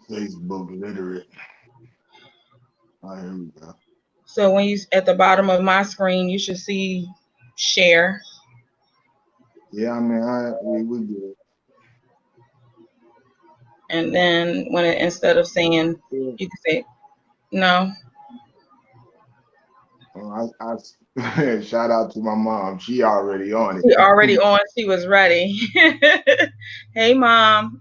Facebook literate. Here we go. So when you at the bottom of my screen, you should see share. Yeah, I mean, we good. And then when it, instead of saying, Yeah. you can say no. Shout out to my mom. She already on She it. already on. She was ready. Hey, mom.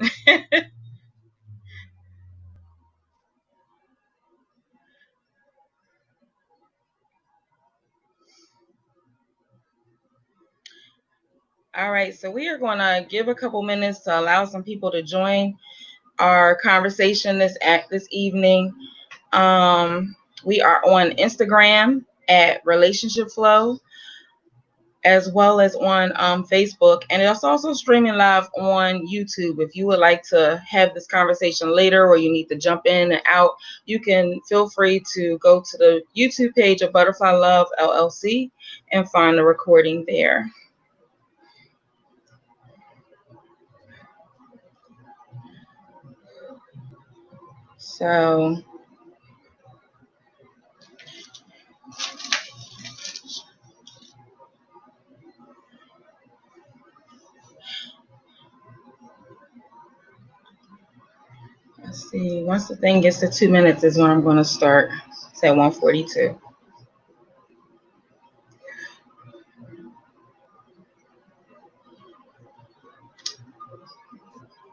All right. So we are going to give a couple minutes to allow some people to join our conversation this evening. We are on Instagram at Relationship Flow, as well as on Facebook, and it's also streaming live on YouTube. If you would like to have this conversation later, or you need to jump in and out, you can feel free to go to the YouTube page of Butterfly Love LLC and find the recording there. So let's see. Once the thing gets to 2 minutes is when I'm going to start. It's at 1:42.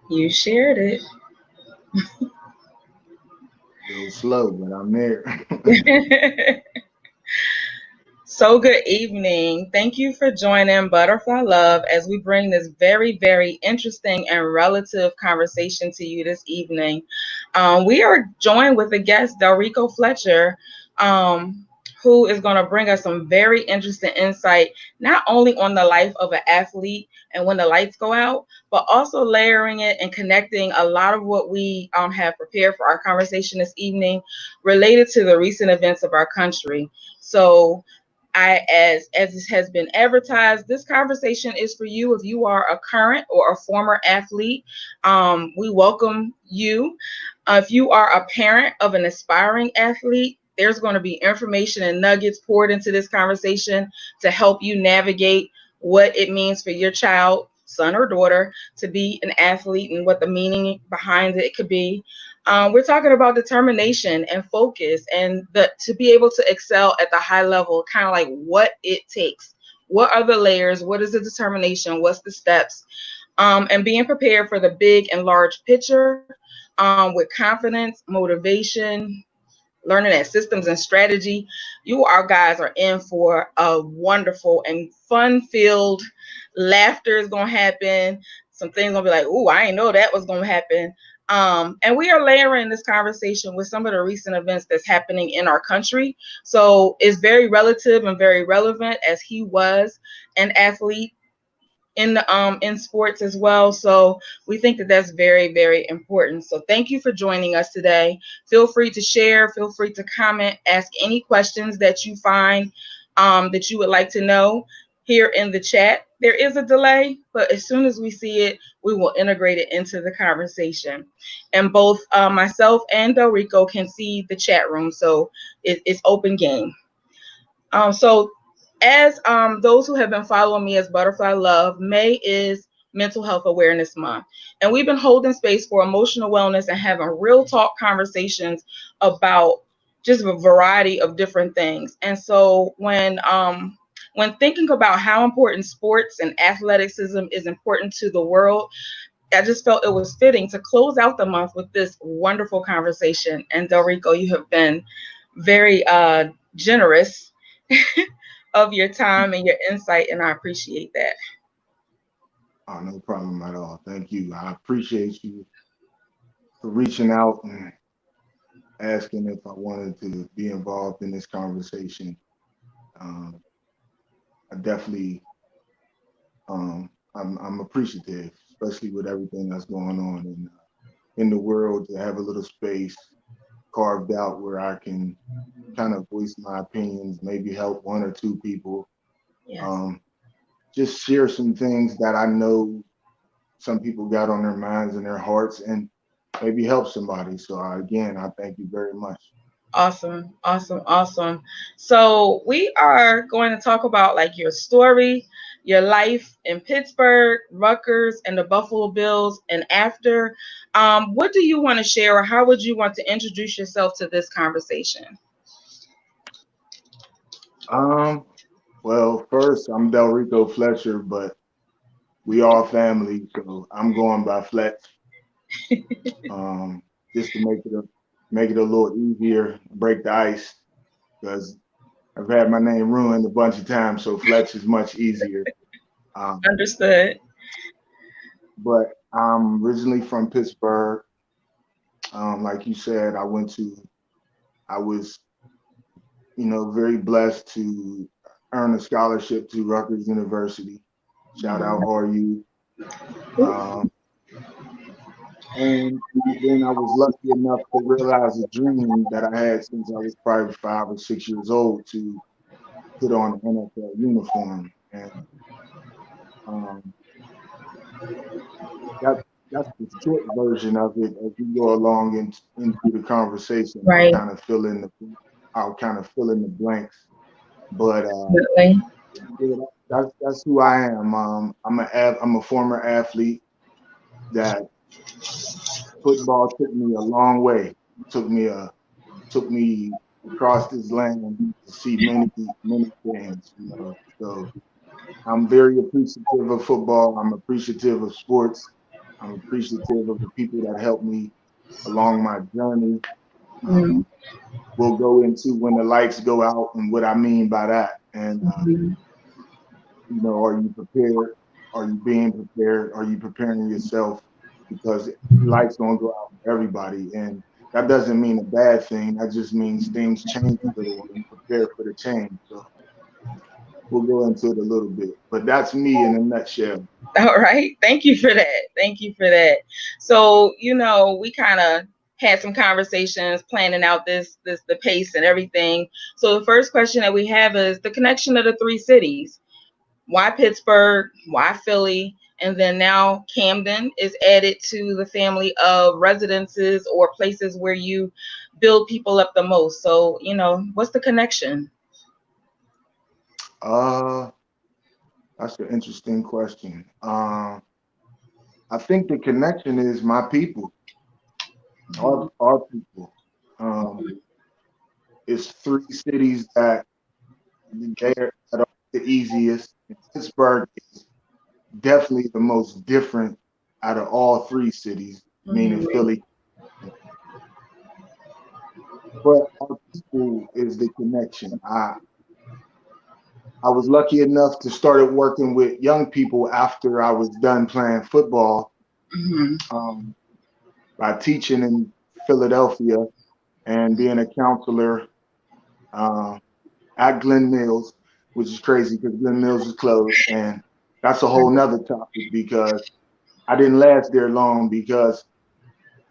You shared it. A little slow, but I'm there. So good evening. Thank you for joining Butterfly Love as we bring this very, very interesting and relative conversation to you this evening. We are joined with a guest, Delrico Fletcher, who is going to bring us some very interesting insight, not only on the life of an athlete and when the lights go out, but also layering it and connecting a lot of what we have prepared for our conversation this evening related to the recent events of our country. So as this has been advertised, this conversation is for you if you are a current or a former athlete. We welcome you. If you are a parent of an aspiring athlete, there's going to be information and nuggets poured into this conversation to help you navigate what it means for your child, son or daughter, to be an athlete and what the meaning behind it could be. We're talking about determination and focus, and to be able to excel at the high level, kind of like what it takes. What are the layers? What is the determination? What's the steps? And being prepared for the big and large picture with confidence, motivation, learning that systems and strategy. You our guys are in for a wonderful and fun-filled. Laughter is gonna happen. Some things gonna be like, "Ooh, I didn't know that was gonna happen." And we are layering this conversation with some of the recent events that's happening in our country. So it's very relative and very relevant, as he was an athlete in sports as well. So we think that that's very, very important. So thank you for joining us today. Feel free to share, feel free to comment, ask any questions that you find that you would like to know here in the chat. There is a delay, but as soon as we see it, we will integrate it into the conversation. And both myself and Delrico can see the chat room, so it's open game. So as those who have been following me as Butterfly Love, May is Mental Health Awareness Month. And we've been holding space for emotional wellness and having real talk conversations about just a variety of different things. And so when thinking about how important sports and athleticism is important to the world, I just felt it was fitting to close out the month with this wonderful conversation. And Delrico, you have been very generous of your time and your insight, and I appreciate that. Oh, no problem at all. Thank you. I appreciate you for reaching out and asking if I wanted to be involved in this conversation. Um, I definitely, I'm appreciative, especially with everything that's going on in the world, to have a little space carved out where I can kind of voice my opinions, maybe help one or two people. Yes. Um, just share some things that I know some people got on their minds and their hearts, and maybe help somebody. So again, I thank you very much. Awesome, awesome, awesome. So we are going to talk about like your story, your life in Pittsburgh, Rutgers, and the Buffalo Bills. And after, what do you want to share, or how would you want to introduce yourself to this conversation? Um, well, first, I'm Delrico Fletcher, but we all family, so I'm going by Fletch. Um, just to make it a little easier, break the ice, because I've had my name ruined a bunch of times, so Fletch is much easier. Um, Understood. but I'm originally from Pittsburgh. Like you said, I was, very blessed to earn a scholarship to Rutgers University. Shout out RU. Um, and then I was lucky enough to realize a dream that I had since I was probably 5 or 6 years old to put on an NFL uniform. And um, that, that's the short version of it. As we go along into the conversation, Right. I'll kind of fill in the blanks. But Definitely. yeah, that's who I am. I'm a former athlete that football took me a long way. Took me took me across this land to see many things. So I'm very appreciative of football. I'm appreciative of sports. I'm appreciative of the people that helped me along my journey. Mm-hmm. We'll go into when the lights go out and what I mean by that. And are you prepared? Are you being prepared? Are you preparing yourself? Because lights gonna go out for everybody, and that doesn't mean a bad thing. That just means things change a little, and prepare for the change. So we'll go into it a little bit, but that's me in a nutshell. All right. Thank you for that. Thank you for that. So, we kind of had some conversations planning out this the pace and everything. So the first question that we have is the connection of the three cities. Why Pittsburgh? Why Philly? And then now Camden is added to the family of residences or places where you build people up the most. So, what's the connection? Uh, that's an interesting question. I think the connection is my people, our people. Um, it's three cities that are the easiest. And Pittsburgh is definitely the most different out of all three cities, meaning Mhm. Philly. But our people is the connection. I was lucky enough to start working with young people after I was done playing football, Mhm. um, by teaching in Philadelphia and being a counselor uh, at Glen Mills, which is crazy because Glen Mills is closed. And that's a whole nother topic because I didn't last there long because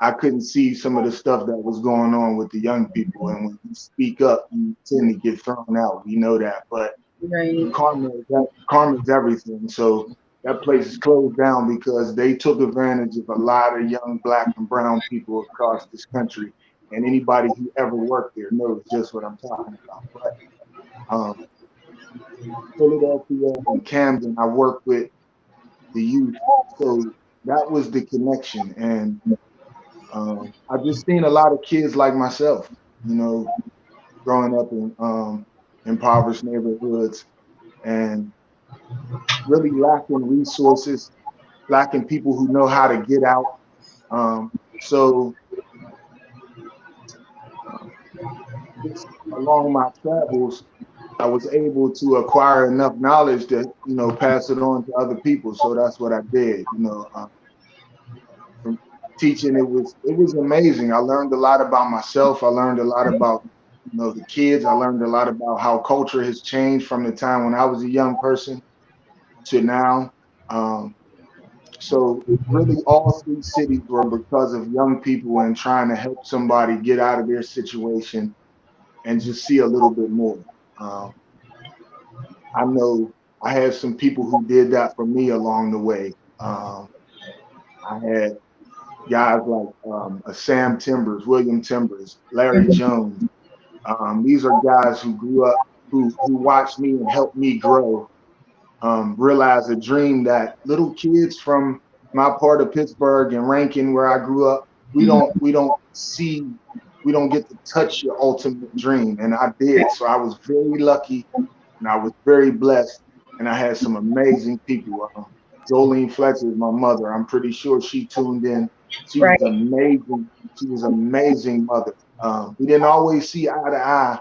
I couldn't see some of the stuff that was going on with the young people. And when you speak up, you tend to get thrown out. We know that. But Right. karma's everything. So that place is closed down because they took advantage of a lot of young black and brown people across this country. And anybody who ever worked there knows just what I'm talking about. But Philadelphia and Camden, I worked with the youth. So that was the connection. And I've just seen a lot of kids like myself, you know, growing up in impoverished neighborhoods and really lacking resources, lacking people who know how to get out. So just along my travels, I was able to acquire enough knowledge to, pass it on to other people. So that's what I did. From teaching, it was amazing. I learned a lot about myself. I learned a lot about, the kids. I learned a lot about how culture has changed from the time when I was a young person to now. Um, So really, all three cities were because of young people and trying to help somebody get out of their situation and just see a little bit more. Um, I know I had some people who did that for me along the way. I had guys like a Sam Timbers, William Timbers, Larry Mhm. Jones. These are guys who grew up, who watched me and helped me grow. Realize a dream that little kids from my part of Pittsburgh and Rankin, where I grew up, we don't see, we don't get to touch your ultimate dream, and I did. So I was very lucky, and I was very blessed, and I had some amazing people. Jolene Fletcher is my mother. I'm pretty sure she tuned in. She was Right, amazing. She was an amazing mother. We didn't always see eye to eye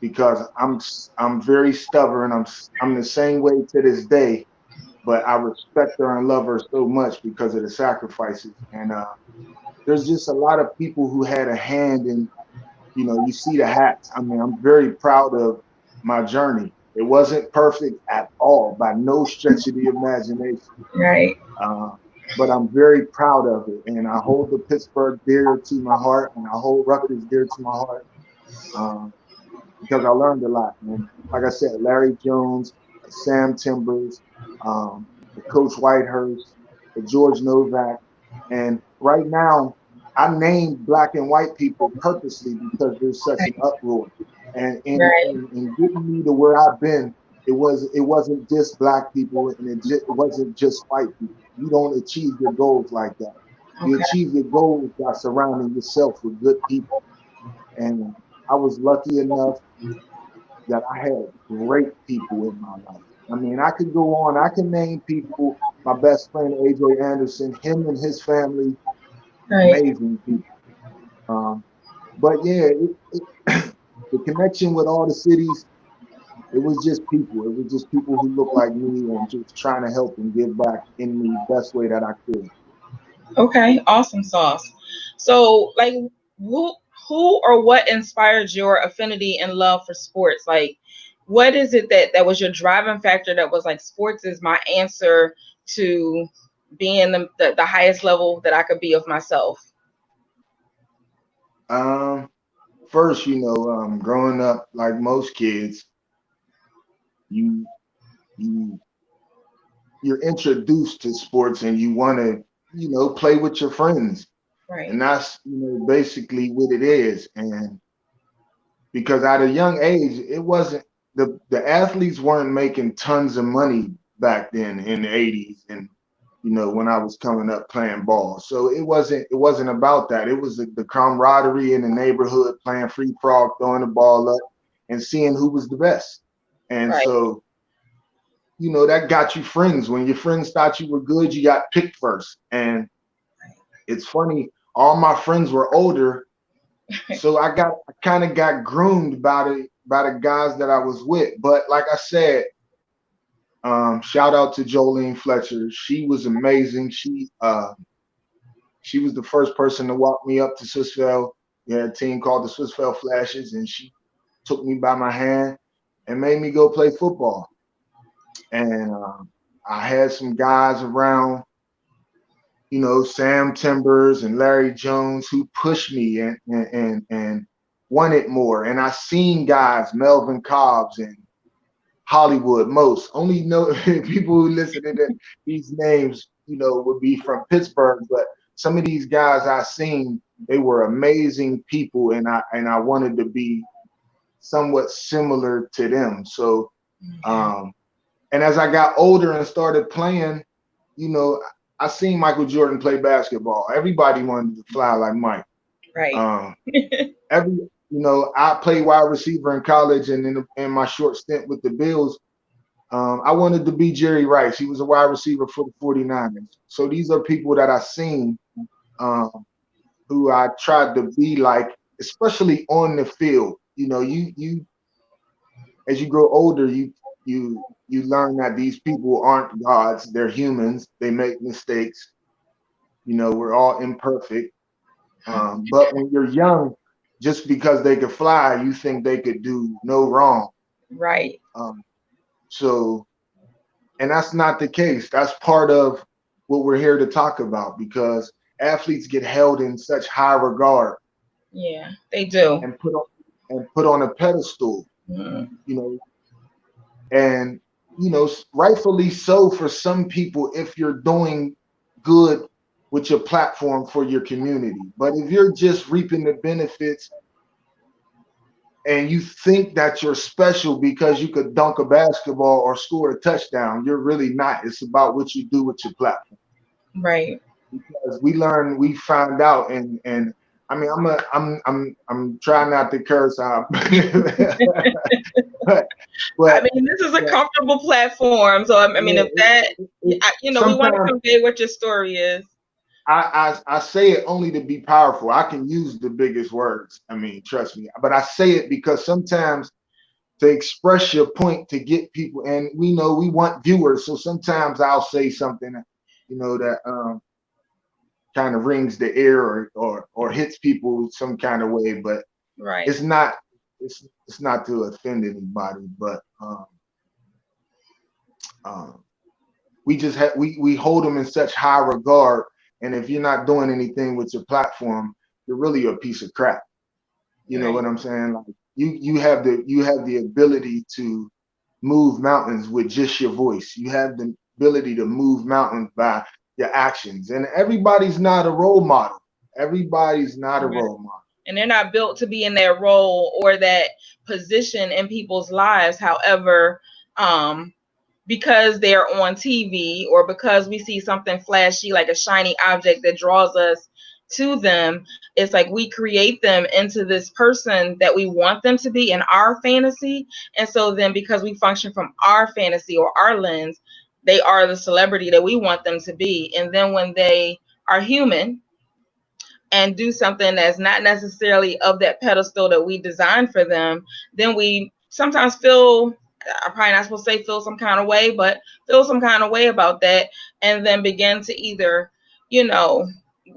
because I'm very stubborn. I'm the same way to this day, but I respect her and love her so much because of the sacrifices. And there's just a lot of people who had a hand in, you see the hats. I mean, I'm very proud of my journey. It wasn't perfect at all by no stretch of the imagination. right. Uh, but I'm very proud of it. And I hold the Pittsburgh dear to my heart, and I hold Rutgers dear to my heart. Um, because I learned a lot. And like I said, Larry Jones, Sam Timbers, um, the Coach Whitehurst, the George Novak, and right now I named black and white people purposely because there's such an uproar. And Right, in getting me to where I've been, it wasn't just black people and it wasn't just white people. You don't achieve your goals like that. You okay, achieve your goals by surrounding yourself with good people. And I was lucky enough that I had great people in my life. I mean, I could go on. I can name people. My best friend AJ Anderson, him and his family, right. amazing people. Um, but yeah, the connection with all the cities, it was just people. It was just people who looked like me and just trying to help and give back in the best way that I could. Okay, awesome sauce. So, like, who who or what inspired your affinity and love for sports? Like, what is it that was your driving factor that was like sports is my answer to being the highest level that I could be of myself? Um, First, growing up like most kids, you you you're introduced to sports and you want to, play with your friends. Right, And that's, basically what it is. And because at a young age, it wasn't the athletes weren't making tons of money back then in the 80s and when I was coming up playing ball. So it wasn't about that. It was the camaraderie in the neighborhood, playing free frog, throwing the ball up and seeing who was the best. And right, so that got you friends. When your friends thought you were good, you got picked first. And it's funny, all my friends were older, so I kind of got groomed by the guys that I was with. But like I said, shout out to Jolene Fletcher. She was amazing. She was the first person to walk me up to Swissvale. We had a team called the Swissvale Flashes, and she took me by my hand and made me go play football. And I had some guys around, Sam Timbers and Larry Jones who pushed me and wanted more. And I seen guys, Melvin Cobbs and Hollywood Most. Only know people who listen to these names, would be from Pittsburgh. But some of these guys I seen, they were amazing people, and I wanted to be somewhat similar to them. So okay, um, and as I got older and started playing, you know, I seen Michael Jordan play basketball. Everybody wanted to fly like Mike. right, Um, I played wide receiver in college, and in my short stint with the Bills, I wanted to be Jerry Rice. He was a wide receiver for the 49ers. So these are people that I seen, um, who I tried to be like, especially on the field. You as you grow older, you learn that these people aren't gods. They're humans. They make mistakes. We're all imperfect. But when you're young, just because they could fly, you think they could do no wrong. right, Um, so, and that's not the case. That's part of what we're here to talk about because athletes get held in such high regard yeah, they do. and put on a pedestal. Mm, You know, and rightfully so for some people if you're doing good with your platform for your community. But if you're just reaping the benefits and you think that you're special because you could dunk a basketball or score a touchdown, you're really not. It's about what you do with your platform. Right. Because we found out, and I mean, I'm trying not to curse out, but I but mean, this is a but comfortable platform, so I mean, yeah, if that, we want to sometimes convey what your story is. I say it only to be powerful. I can use the biggest words. I mean, trust me. But I say it because sometimes to express your point to get people, and we know we want viewers. So sometimes I'll say something, that kind of rings the ear or hits people some kind of way. But Right. it's not it's not to offend anybody. But um, we just we hold them in such high regard. And if you're not doing anything with your platform, you're really a piece of crap. You know Right. what I'm saying? Like you have the ability to move mountains with just your voice. You have the ability to move mountains by your actions. And everybody's not a role model. Everybody's not a Right. role model. And they're not built to be in that role or that position in people's lives. However, um, because they're on TV or because we see something flashy like a shiny object that draws us to them, it's like we create them into this person that we want them to be in our fantasy. And so then because we function from our fantasy or our lens, they are the celebrity that we want them to be. And then when they are human and do something that's not necessarily of that pedestal that we designed for them, then we sometimes feel, I'm probably not supposed to say feel some kind of way, but feel some kind of way about that, and then begin to either, you know,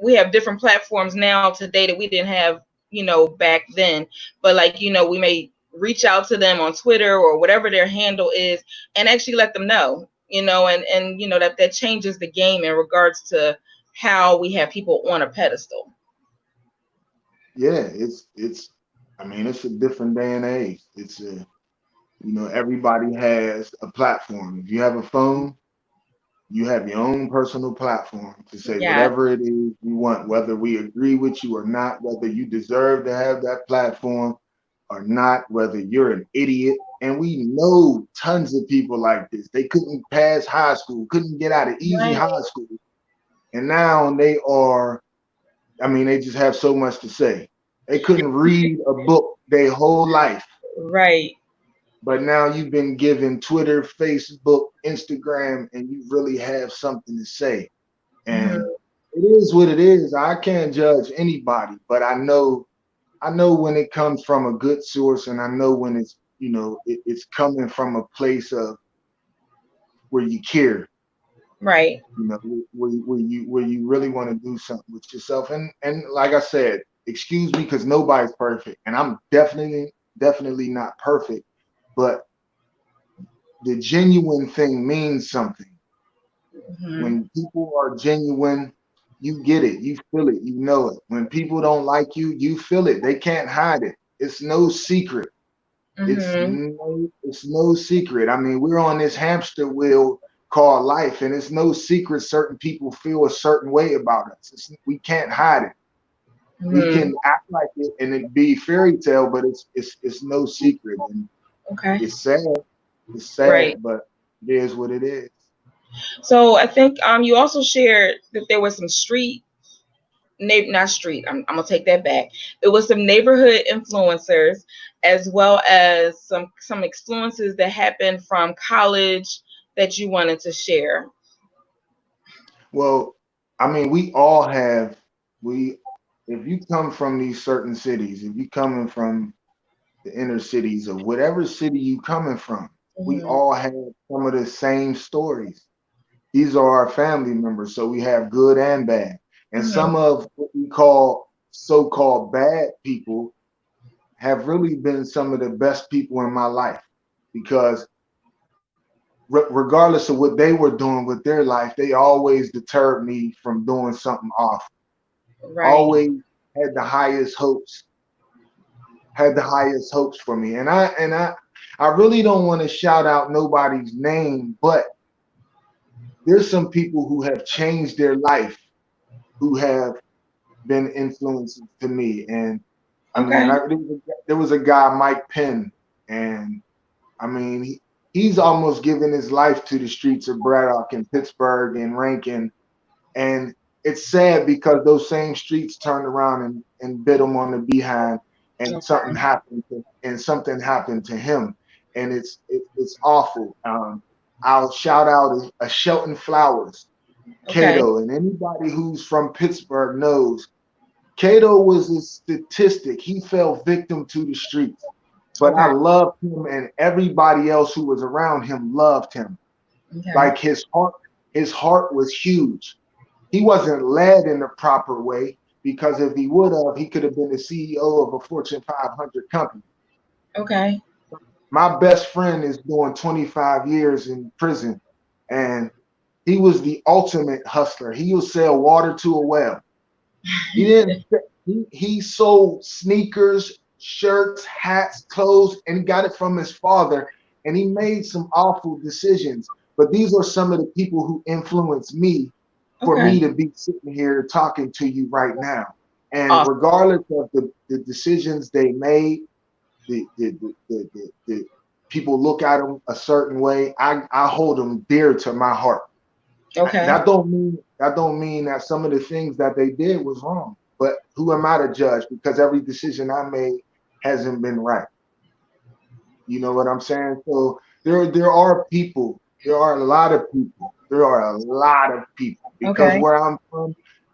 we have different platforms now today that we didn't have, back then. But like, we may reach out to them on Twitter or whatever their handle is and actually let them know, and that changes the game in regards to how we have people on a pedestal. Yeah, it's I mean, it's a different day and age. It's a everybody has a platform. If you have a phone, you have your own personal platform to say Yeah. whatever it is you want, whether we agree with you or not, whether you deserve to have that platform or not, whether you're an idiot. And we know tons of people like this. They couldn't pass high school, couldn't get out of easy Right. high school. And now they are, I mean, they just have so much to say. They couldn't read a book their whole life. Right. But now you've been given Twitter, Facebook, Instagram, and you really have something to say. And Mhm. it is what it is. I can't judge anybody, but I know when it comes from a good source, and I know when it's coming from a place of where you care, Right. where you really want to do something with yourself. And like I said, excuse me because nobody's perfect, and I'm definitely not perfect, but the genuine thing means something. Mhm. When people are genuine, you get it, you feel it, you know it. When people don't like you, you feel it. They can't hide it. It's no secret. Mhm. It's no secret. I mean, we're on this hamster wheel called life, and it's no secret certain people feel a certain way about us. We can't hide it. We Mhm. can act like it and it be fairy tale, but it's no secret. And Okay. it's sad. It's Right. sad, but it is what it is. So I think you also shared that there was some not street. I'm gonna take that back. It was some neighborhood influencers as well as some influences that happened from college that you wanted to share. Well, I mean, we all have we if you come from these certain cities, if you coming from the inner cities or whatever city you coming from, we Mhm. all have some of the same stories. These are our family members, so we have good and bad. And Mhm. some of what we call so-called bad people have really been some of the best people in my life because regardless of what they were doing with their life, they always deterred me from doing something off. Right. Always had the highest hopes, had the highest hopes for me. And I really don't want to shout out nobody's name, but there's some people who have changed their life who have been influences to me. And I mean, Okay. there was a guy, Mike Penn, and I mean, he's almost given his life to the streets of Braddock and Pittsburgh and Rankin. And it's sad because those same streets turned around and bit him on the behind, and Okay. something happened to him, and it's awful. I'll shout out a Shelton Flowers, Okay. Cato, and anybody who's from Pittsburgh knows Cato was a statistic. He fell victim to the streets, but I Okay. loved him, and everybody else who was around him loved him. Okay. Like his heart was huge. He wasn't led in the proper way because if he would have, he could have been the CEO of a Fortune 500 company. Okay. My best friend is doing 25 years in prison, and he was the ultimate hustler. He would sell water to a well. He didn't. He sold sneakers, shirts, hats, clothes, and he got it from his father. And he made some awful decisions. But these are some of the people who influenced me for me Okay. to be sitting here talking to you right now. And Awesome. regardless of the decisions they made, the people look at them a certain way. I hold them dear to my heart. Okay. That don't mean that some of the things that they did was wrong. But who am I to judge? Because every decision I made hasn't been right. You know what I'm saying? So there are people. There are a lot of people. There are a lot of people because Okay. where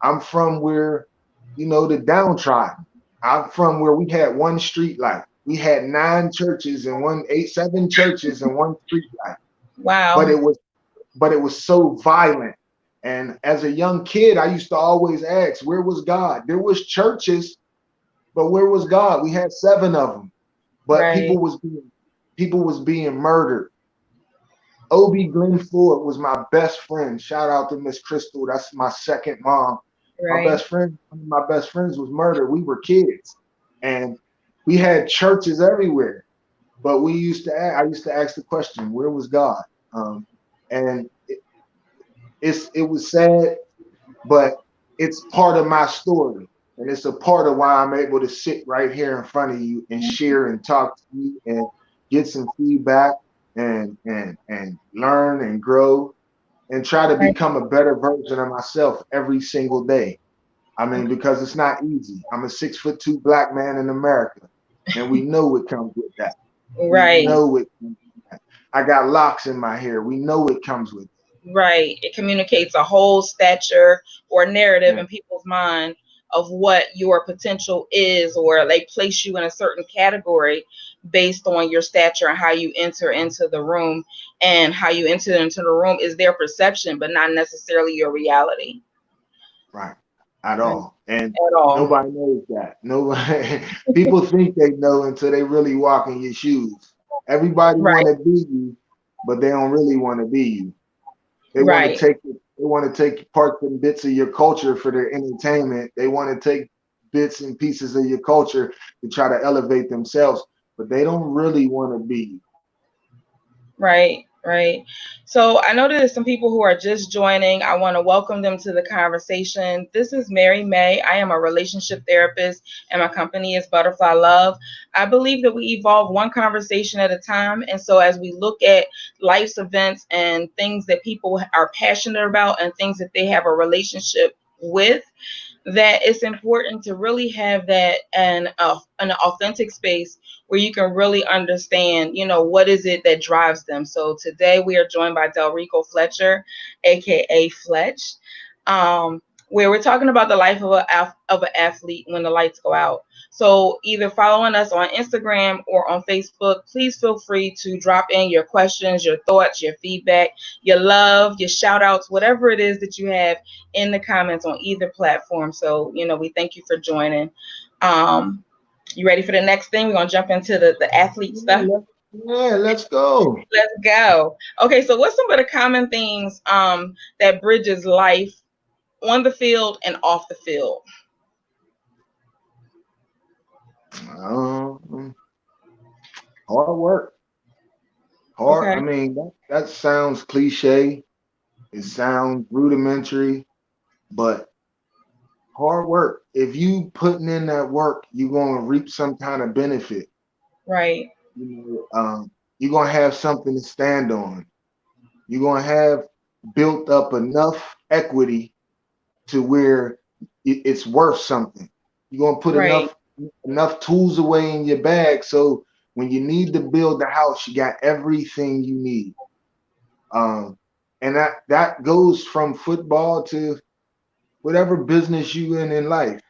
I'm from where the downtrodden. I'm from where we had one street light. We had 9 churches and 7 churches and one street light. But Wow. it was so violent. And as a young kid, I used to always ask, where was God? There was churches, but where was God? We had 7 of them, but Right. people was being murdered. Ob Glenn Ford was my best friend. Shout out to Miss Crystal. That's my second mom. Right. One of my best friends was murdered. We were kids, and we had churches everywhere. But I used to ask the question, where was God? And it was sad, but it's part of my story. And it's a part of why I'm able to sit right here in front of you and share and talk to you and get some feedback and learn and grow and try to Right. become a better version of myself every single day. I mean, Okay. because it's not easy. I'm a 6'2" black man in America, and we know it comes with that. We Right. know it. I got locks in my hair. We know it comes with Right. It communicates a whole stature or narrative it. in people's mind of what your potential is, or they place you in a certain category based on your stature and how you enter into the room. And how you enter into the room is their perception, but not necessarily your reality. Right. At Right. all. And At all. nobody knows that. Nobody people think they know until they really walk in your shoes. Everybody Right. want to be you, but they don't really want to be you. They want to Right. take parts and bits of your culture for their entertainment. They want to take bits and pieces of your culture to try to elevate themselves, but they don't really want to be you. Right, right. So I know that there's some people who are just joining. I want to welcome them to the conversation. This is Mary May. I am a relationship therapist, and my company is Butterfly Love. I believe that we evolve one conversation at a time. And so as we look at life's events and things that people are passionate about and things that they have a relationship with, that it's important to really have that and an authentic space where you can really understand, what is it that drives them. So today we are joined by Delrico Fletcher, aka Fletch, where we're talking about the life of an athlete when the lights go out. So either following us on Instagram or on Facebook, please feel free to drop in your questions, your thoughts, your feedback, your love, your shout outs, whatever it is that you have in the comments on either platform. So, we thank you for joining. You ready for the next thing? We're going to jump into the athlete stuff. Let's go. Let's go. Okay, so what's some of the common things that bridges life on the field and off the field? Um, hard work. Hard. Okay. I mean, that sounds cliche. It sounds rudimentary, but hard work. If you putting in that work, you're gonna reap some kind of benefit. Right. You're gonna have something to stand on. You're gonna have built up enough equity to where it's worth something. You're gonna put Right. enough tools away in your bag so when you need to build the house, you got everything you need. Um, and that goes from football to whatever business you in life.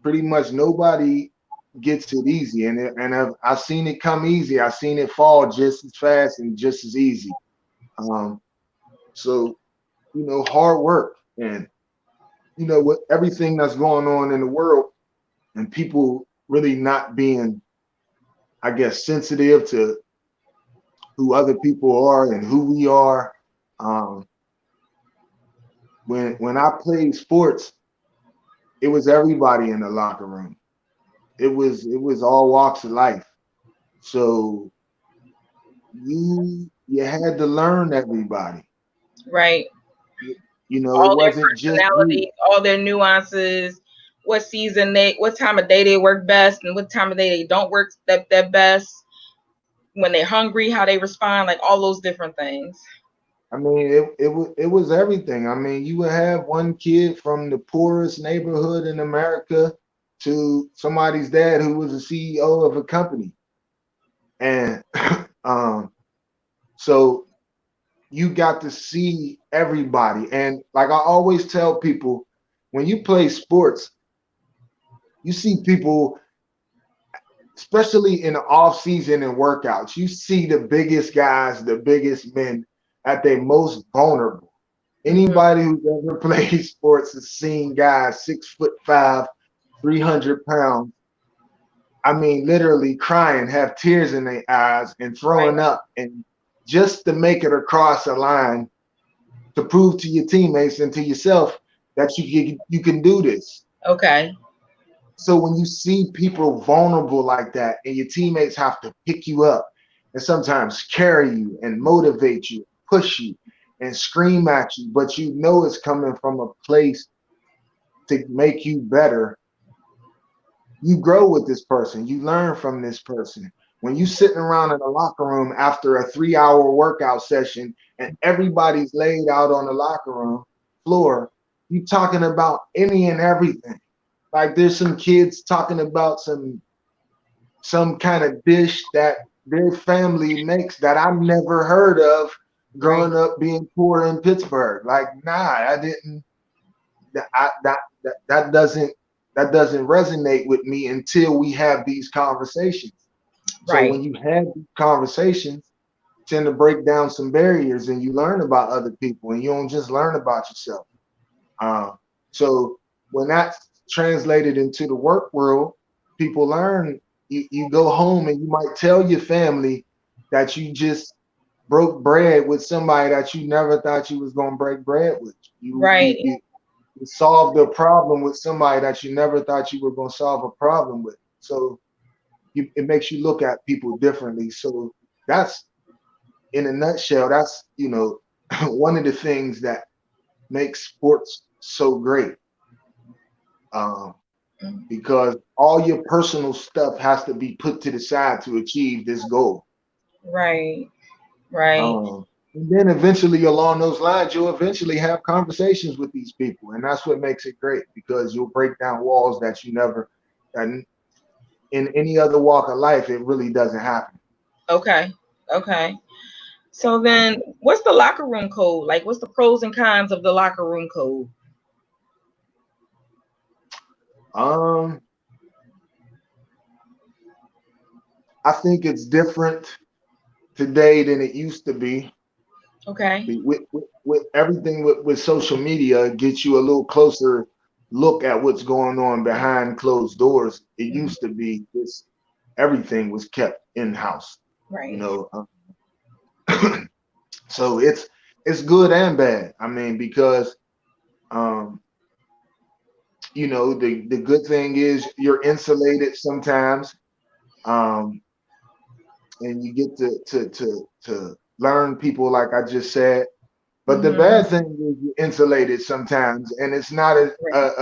Pretty much nobody gets it easy, and I've seen it come easy. I've seen it fall just as fast and just as easy. Um, so hard work and with everything that's going on in the world and people really not being, I guess, sensitive to who other people are and who we are. Um, when I played sports, it was everybody in the locker room. It was all walks of life. So you had to learn everybody. Right. It All their wasn't just you. personalities, all their nuances, what time of day they work best, and what time of day they don't work that best. When they're hungry, how they respond, like all those different things. I mean, it was everything. I mean, you would have one kid from the poorest neighborhood in America to somebody's dad who was a CEO of a company, and um, so you got to see everybody. And like I always tell people, when you play sports, you see people, especially in the off season and workouts, you see the biggest guys, the biggest men at their most vulnerable. Hmm. Anybody who's ever played sports has seen guys 6'5", 300 pounds. I mean, literally crying, have tears in their eyes, and Right. throwing up, and just to make it across a line to prove to your teammates and to yourself that you can do this. Okay. So when you see people vulnerable like that, and your teammates have to pick you up and sometimes carry you and motivate you, push you, and scream at you, but you know it's coming from a place to make you better. You grow with this person. You learn from this person. When you sitting around in the locker room after a 3-hour workout session and everybody's laid out on the locker room floor, you talking about any and everything. Like there's some kids talking about some kind of dish that their family makes that I never heard of Right. growing up being poor in Pittsburgh. Like, nah, I didn't. That doesn't resonate with me until we have these conversations. So Right. when you have these conversations, tend to break down some barriers and you learn about other people and you don't just learn about yourself. Uh, so when that's translated into the work world, people learn. You go home and you might tell your family that you just broke bread with somebody that you never thought you was gonna break bread with. Right. You solved a problem with somebody that you never thought you were gonna solve a problem with. So it makes you look at people differently. So that's in a nutshell. That's one of the things that makes sports so great. Um, because all your personal stuff has to be put to the side to achieve this goal. Right. Right. And then eventually, along those lines, you'll eventually have conversations with these people, and that's what makes it great because you'll break down walls that you never, and in any other walk of life, it really doesn't happen. Okay. Okay. So then, what's the locker room code? Like, what's the pros and cons of the locker room code? Um, I think it's different today than it used to be. Okay. With everything with social media, it gets you a little closer look at what's going on behind closed doors. It Mhm. used to be this everything was kept in house, you Right. know. So it's good and bad. I mean, because um, the good thing is you're insulated sometimes, um, and you get to learn people like I just said. But the Mm-hmm. bad thing is you're insulated sometimes, and it's not Right.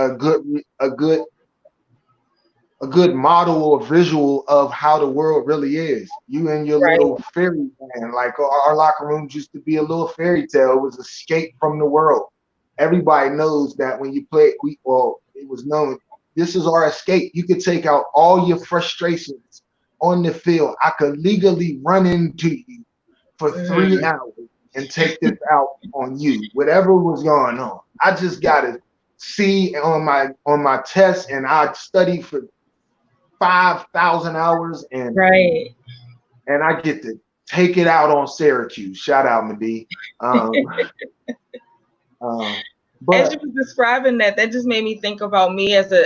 a good model or visual of how the world really is. You in your Right. little fairy land, like our locker rooms used to be a little fairy tale. It was escape from the world. Everybody knows that when you play, it was known. This is our escape. You could take out all your frustrations on the field. I could legally run into you for Mm-hmm. 3 hours and take this out on you. Whatever was going on, I just gotta see on my test, and I studied for 5,000 hours, Right. and I get to take it out on Syracuse. Shout out, Madi. Um, um, As you but was describing that, that just made me think about me as a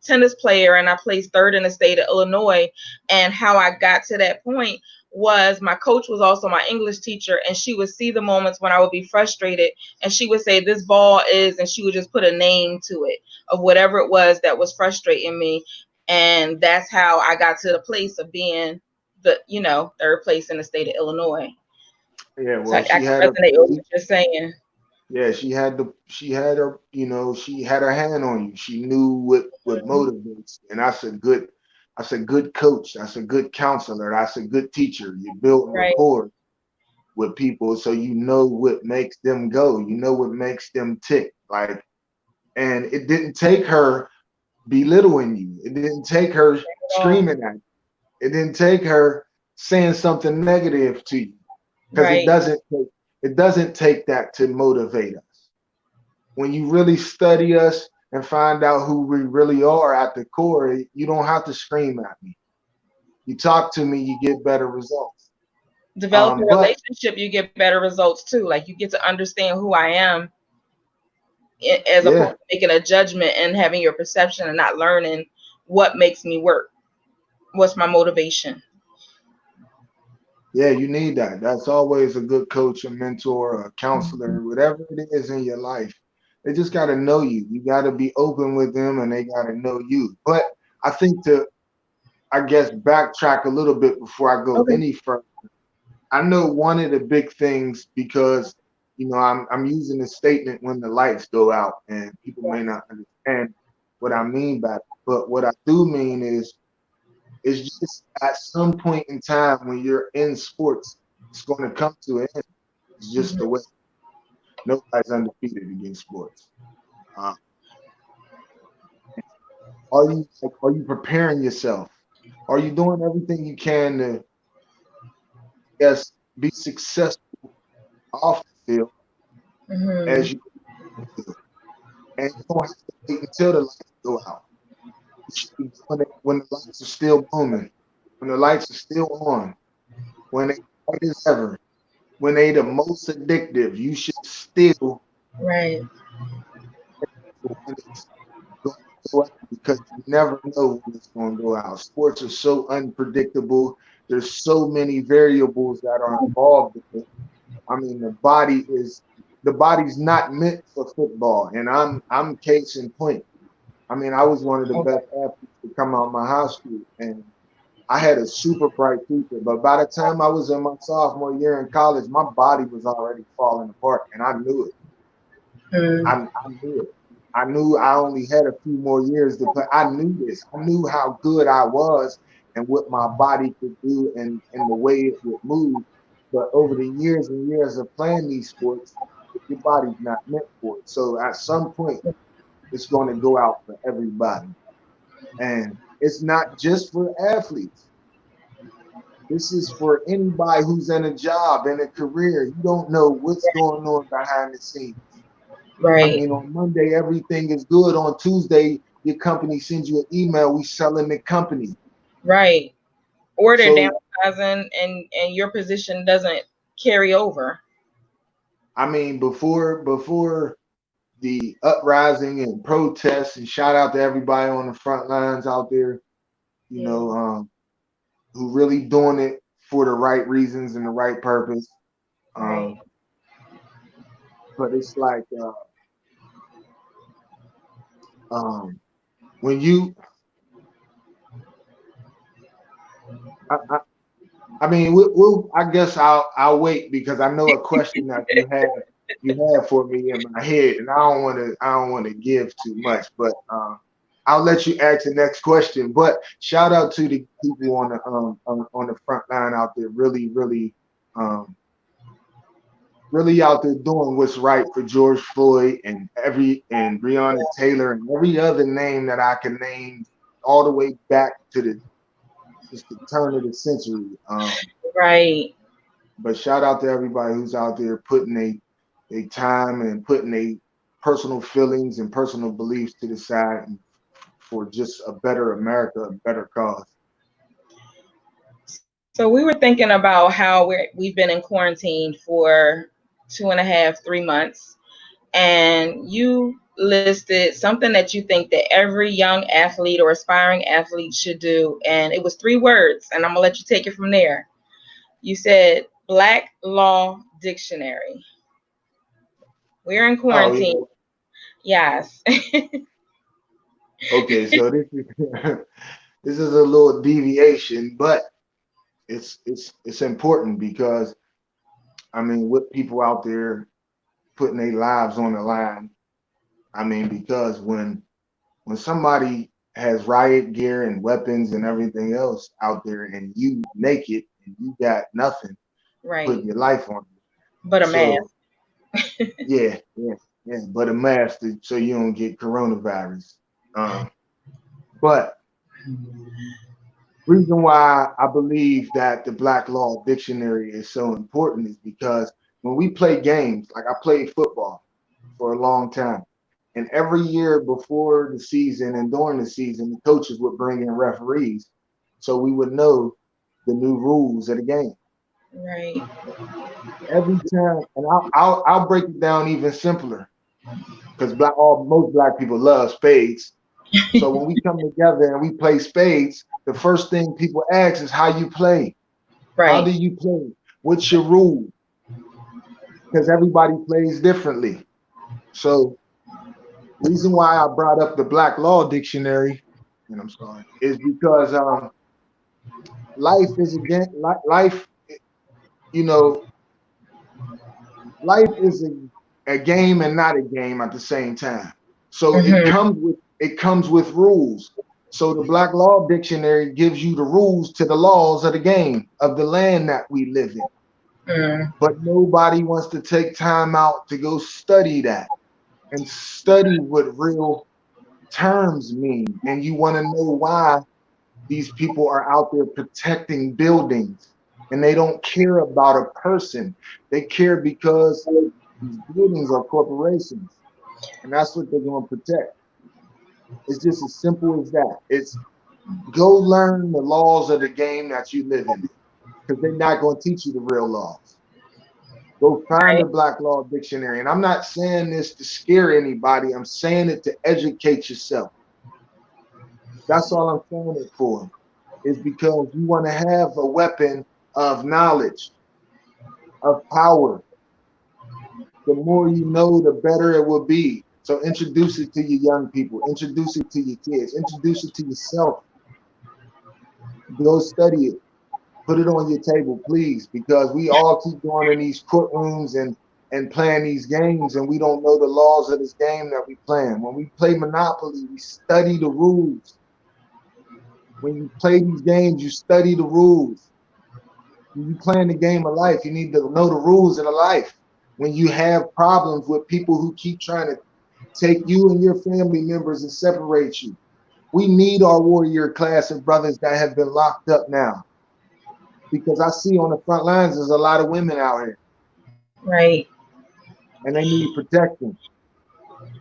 tennis player, and I placed third in the state of Illinois. And how I got to that point was my coach was also my English teacher, and she would see the moments when I would be frustrated, and she would say, "This ball is," and she would just put a name to it of whatever it was that was frustrating me, and that's how I got to the place of being the third place in the state of Illinois. yeah, So I well, she can had a resonate with what you're saying. yeah, she had her, she had her hand on you. She knew what motivates, and that's a good coach. That's a good counselor. That's a good teacher. You build Right. rapport with people, so you know what makes them go. You know what makes them tick. Like, and it didn't take her belittling you. It didn't take her Oh, screaming at you. It didn't take her saying something negative to you, because right. it doesn't take that to motivate us. When you really study us and find out who we really are at the core, you don't have to scream at me. You talk to me, you get better results. Develop a But relationship, you get better results too. Like you get to understand who I am as opposed yeah, to making a judgment and having your perception and not learning what makes me work. What's my motivation? yeah, you need that. That's always a good coach, a mentor, a Mhm. counselor, whatever it is in your life. They just got to know you. You got to be open with them, and they got to know you. But I think I guess, backtrack a little bit before I go Okay. any further. I know one of the big things, because I'm using the statement when the lights go out, and people may not understand what I mean by that. But what I do mean is just at some point in time when you're in sports, it's going to come to an end. It's just the Mhm. way. Nobody's undefeated against sports. Uh, are you preparing yourself? Are you doing everything you can to, yes, be successful off the field Mhm. as you do? And you don't have to wait until the lights go out. You should be doing it when the lights are still booming, when the lights are still on, when they bright as ever, when they the most addictive. You should still, Right. when it's going to go out, because you never know when it's going to go out. Sports are so unpredictable. There's so many variables that are involved in it. I mean, the body's not meant for football, and I'm case in point. I mean, I was one of the Okay. best athletes to come out of my high school, and I had a super bright future. But by the time I was in my sophomore year in college, my body was already falling apart, and I knew it. Mm. I knew it. I knew I only had a few more years to play. I knew this. I knew how good I was and what my body could do, and the way it would move. But over the years and years of playing these sports, your body's not meant for it. So at some point, it's going to go out for everybody. And it's not just for athletes. This is for anybody who's in a job, in a career. You don't know what's going on behind the scenes. I Right. mean, on Monday, everything is good. On Tuesday, your company sends you an email, we selling the company. Right. Or they're So, downsizing, and your position doesn't carry over. I mean, before the uprising and protests, and shout out to everybody on the front lines out there, you know, Mm. who really doing it for the right reasons and the right purpose. Right. Um, but it's like, um, when you, I, I, I mean, I guess I'll wait, because I know a question that you had. you have for me in my head, and I don't want to give too much, but I'll let you ask the next question. But shout out to the people on the front line out there, um, really out there doing what's right for George Floyd and Breonna Taylor and every other name that I can name all the way back to the just the turn of the century. Right. But shout out to everybody who's out there putting a time and putting a personal feelings and personal beliefs to the side for just a better America, a better cause. So we were thinking about how we've been in quarantine for 2.5, 3 months, and you listed something that you think that every young athlete or aspiring athlete should do, and it was 3 words, and I'm gonna let you take it from there. You said Black Law Dictionary. We're in Oh quarantine. yeah. Yes. Okay, so this is this is a little deviation, but it's important because I mean, with people out there putting their lives on the line, I mean, because when somebody has riot gear and weapons and everything else out there, and you naked and you got nothing, Right. putting your life on it. But a man. So yeah, but a mask so you don't get coronavirus. Um, but reason why I believe that the Black Law Dictionary is so important is because when we play games, like I played football for a long time, and every year before the season and during the season, the coaches would bring in referees so we would know the new rules of the game. Right. Every time, and I'll break it down even simpler because most black people love spades. So when we come together and we play spades, the first thing people ask is how you play. How do Right. you play? What's your rule? Because everybody plays differently. So reason why I brought up the Black Law Dictionary, and I'm sorry, is because life is again life. You know, life is a game and not a game at the same time. So Hmm. it comes with rules. So the Black Law Dictionary gives you the rules to the laws of the game of the land that we live in. Mm. But nobody wants to take time out to go study that and study what real terms mean. And you want to know why these people are out there protecting buildings and they don't care about a person. They care because these buildings are corporations and that's what they're going to protect. It's just as simple as that. It's go learn the laws of the game that you live in because they're not going to teach you the real laws. Go find Right. the Black Law Dictionary. And I'm not saying this to scare anybody. I'm saying it to educate yourself. That's all I'm saying it for. Is because you want to have a weapon of knowledge, of power. The more you know, the better it will be. So introduce it to your young people, introduce it to your kids, introduce it to yourself. Go study it, put it on your table, please, because we all keep going in these courtrooms and playing these games, and we don't know the laws of this game that we playing. When we play Monopoly, we study the rules. When you play these games, you study the rules. When you playing the game of life, you need to know the rules of the life. When you have problems with people who keep trying to take you and your family members and separate you, we need our warrior class of brothers that have been locked up now. Because I see on the front lines, there's a lot of women out here Right. and they need protection.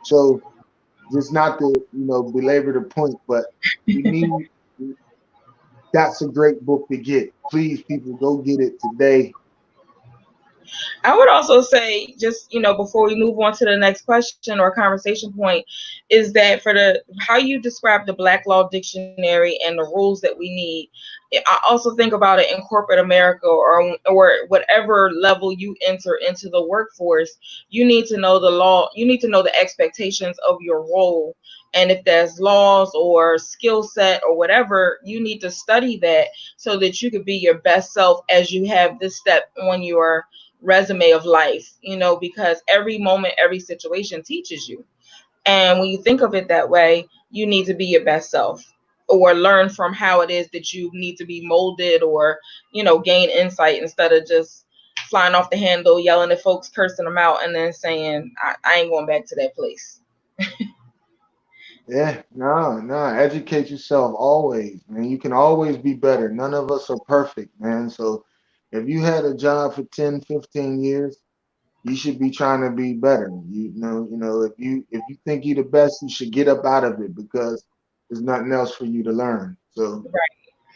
So just not to, belabor the point, but we need, that's a great book to get. Please, people, go get it today. I would also say, just before we move on to the next question or conversation point, is that for the how you describe the Black Law Dictionary and the rules that we need, I also think about it in corporate America or whatever level you enter into the workforce. You need to know the law. You need to know the expectations of your role. And if there's laws or skill set or whatever, you need to study that so that you could be your best self as you have this step on your resume of life, because every moment, every situation teaches you. And when you think of it that way, you need to be your best self, or learn from how it is that you need to be molded, or, gain insight, instead of just flying off the handle, yelling at folks, cursing them out, and then saying, I ain't going back to that place. Yeah, no, educate yourself always, man. You can always be better. None of us are perfect, man. So if you had a job for 10, 15 years, you should be trying to be better. If you think you're the best, you should get up out of it because there's nothing else for you to learn. So Right.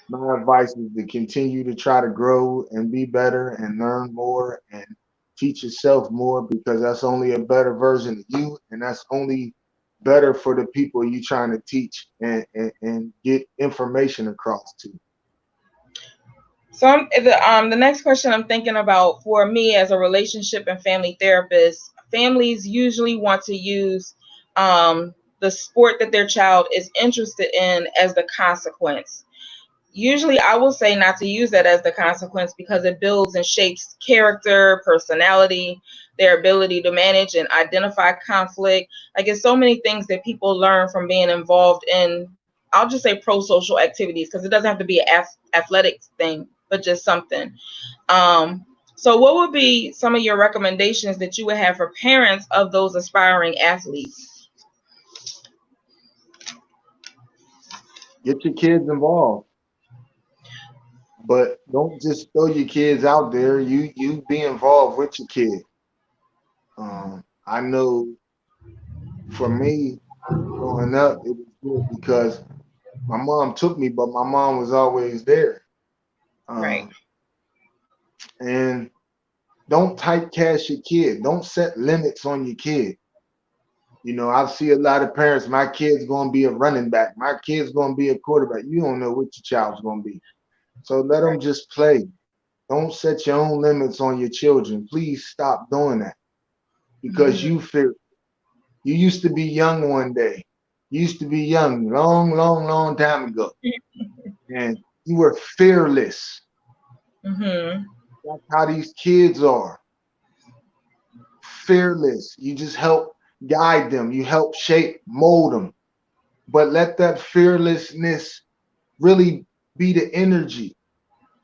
my advice is to continue to try to grow and be better and learn more and teach yourself more because that's only a better version of you and that's only better for the people you're trying to teach and get information across to. So the next question I'm thinking about, for me as a relationship and family therapist, families usually want to use the sport that their child is interested in as the consequence. Usually I will say not to use that as the consequence, because it builds and shapes character, personality, their ability to manage and identify conflict. Like, it's so many things that people learn from being involved in, I'll just say, pro-social activities, because it doesn't have to be an athletic thing, but just something. So what would be some of your recommendations that you would have for parents of those aspiring athletes? Get your kids involved, but don't just throw your kids out there. You be involved with your kid. I know for me growing up, it was good because my mom took me, but my mom was always there. Right. Um, and don't typecast your kid. Don't set limits on your kid. I see a lot of parents, my kid's going to be a running back. My kid's going to be a quarterback. You don't know what your child's going to be. So let them just play. Don't set your own limits on your children. Please stop doing that because Mm-hmm. you fear. You used to be young one day. You used to be young, long, long, long time ago. And you were fearless. Mm-hmm. That's how these kids are. Fearless. You just help guide them. You help shape, mold them. But let that fearlessness really be the energy.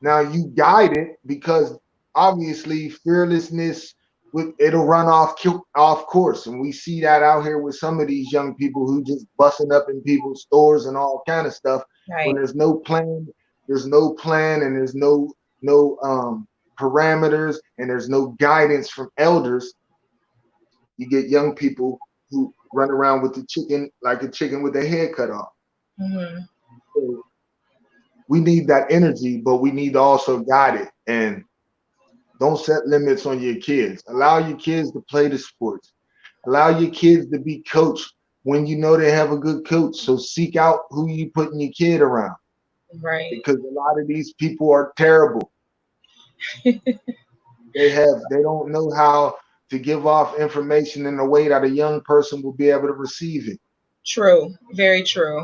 Now you guide it because obviously fearlessness it'll run off course, and we see that out here with some of these young people who just busting up in people's stores and all kind of stuff. When Right. there's no plan, and there's no parameters, and there's no guidance from elders. You get young people who run around with the chicken like a chicken with their head cut off. Mm-hmm. So we need that energy, but we need to also guide it. And don't set limits on your kids. Allow your kids to play the sports. Allow your kids to be coached when you know they have a good coach. So seek out who you putting your kid around Right. because a lot of these people are terrible. They don't know how to give off information in a way that a young person will be able to receive it. True. Very true.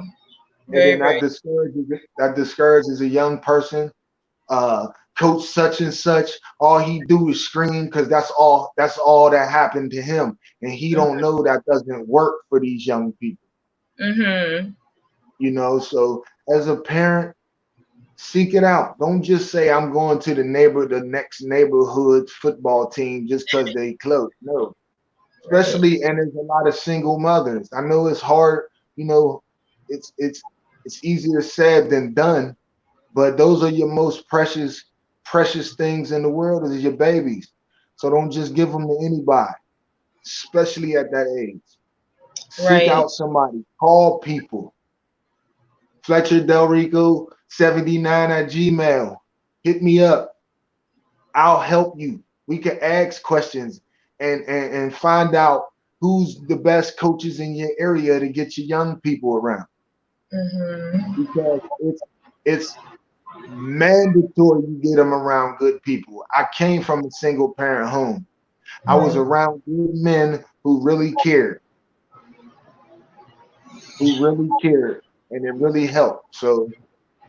And Very, then very. that discourages a young person. Coach such and such, all he do is scream because that's all that happened to him, and he don't know that doesn't work for these young people. Mm-hmm. So as a parent, seek it out. Don't just say I'm going to the next neighborhood football team just because they close. No, Right. especially, and there's a lot of single mothers. I know it's hard. You know, it's easier said than done, but those are your most precious things in the world is your babies. So don't just give them to anybody, especially at that age. Seek Right. out somebody. Call people. Fletcher Delrico 79 at Gmail. Hit me up. I'll help you. We can ask questions and find out who's the best coaches in your area to get your young people around Mm-hmm. because it's mandatory you get them around good people. I came from a single parent home. I was Right. around good men who really cared, and it really helped. So,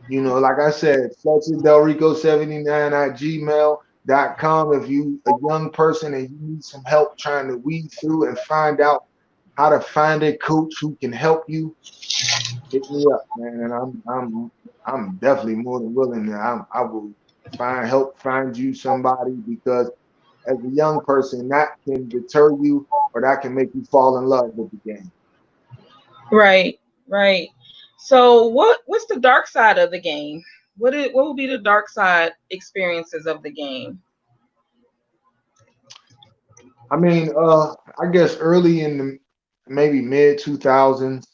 like I said, Fletcher Delrico 79 at Gmail. if you a young person and you need some help trying to weed through and find out how to find a coach who can help you, hit me up, man. And I'm definitely more than willing to I will find you somebody, because as a young person that can deter you or that can make you fall in love with the game. Right, right. So what's the dark side of the game? What will be the dark side experiences of the game? I mean, I guess early in the maybe mid 2000s,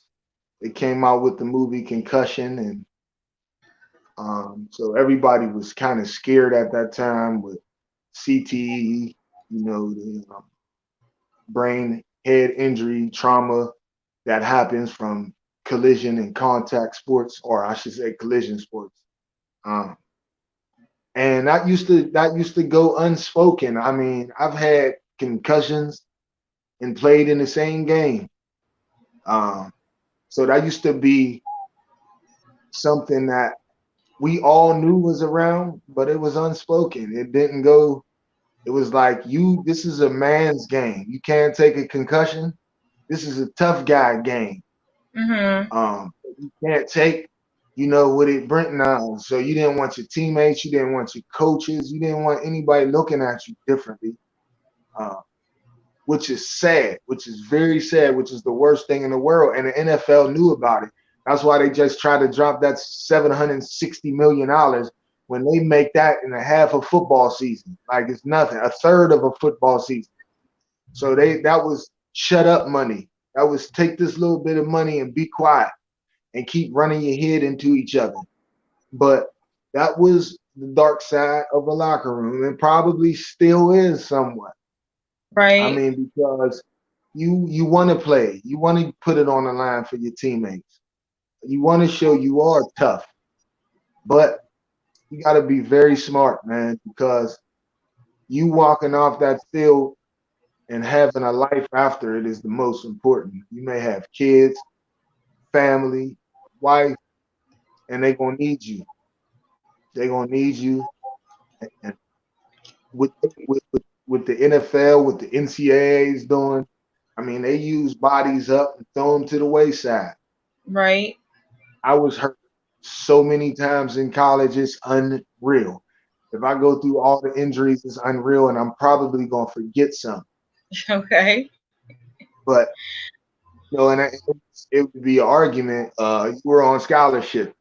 they came out with the movie Concussion, and so everybody was kind of scared at that time with CTE, the brain head injury trauma that happens from collision and contact sports, or I should say collision sports. Um, and that used to go unspoken. I mean, I've had concussions and played in the same game. Um, so that used to be something that we all knew was around, but it was unspoken. It didn't go. It was like, this is a man's game. You can't take a concussion. This is a tough guy game. Mm-hmm. You can't take, what it brings now. So you didn't want your teammates, you didn't want your coaches, you didn't want anybody looking at you differently, uh, which is sad, which is very sad, which is the worst thing in the world. And the NFL knew about it. That's why they just tried to drop that $760 million when they make that in a half of football season. Like it's nothing, a third of a football season. So that was shut up money. That was take this little bit of money and be quiet and keep running your head into each other. But that was the dark side of a locker room, and probably still is somewhat. I Right, mean, because you want to play, you want to put it on the line for your teammates, you want to show you are tough, but you got to be very smart, man, because you walking off that field and having a life after it is the most important. You may have kids, family, wife, and they're gonna need you. They're gonna need you. And with with the NFL, with the NCAA's doing, I mean, they use bodies up and throw them to the wayside. right. I was hurt so many times in college, it's unreal. If I go through all the injuries, it's unreal, and I'm probably gonna forget some. Okay. But and it would be an argument. You were on scholarship.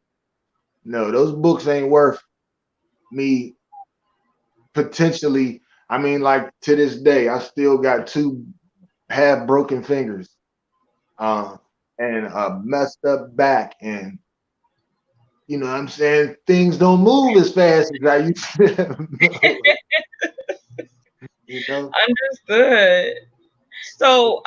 No, those books ain't worth me potentially. I mean, like to this day, I still got two half broken fingers, uh, and a messed up back, and what I'm saying, things don't move as fast as I used to. you know. Understood. So,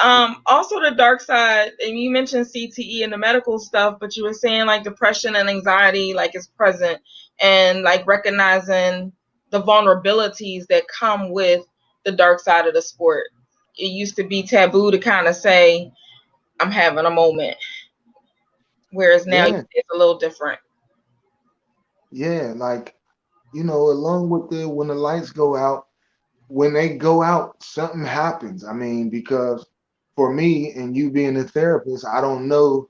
also the dark side, and you mentioned CTE and the medical stuff, but you were saying like depression and anxiety, like is present, and like recognizing the vulnerabilities that come with the dark side of the sport. It used to be taboo to kind of say, I'm having a moment, whereas now Yeah, it's a little different. yeah, like along with when the lights go out, when they go out, something happens. I mean, because for me and you being a therapist, I don't know,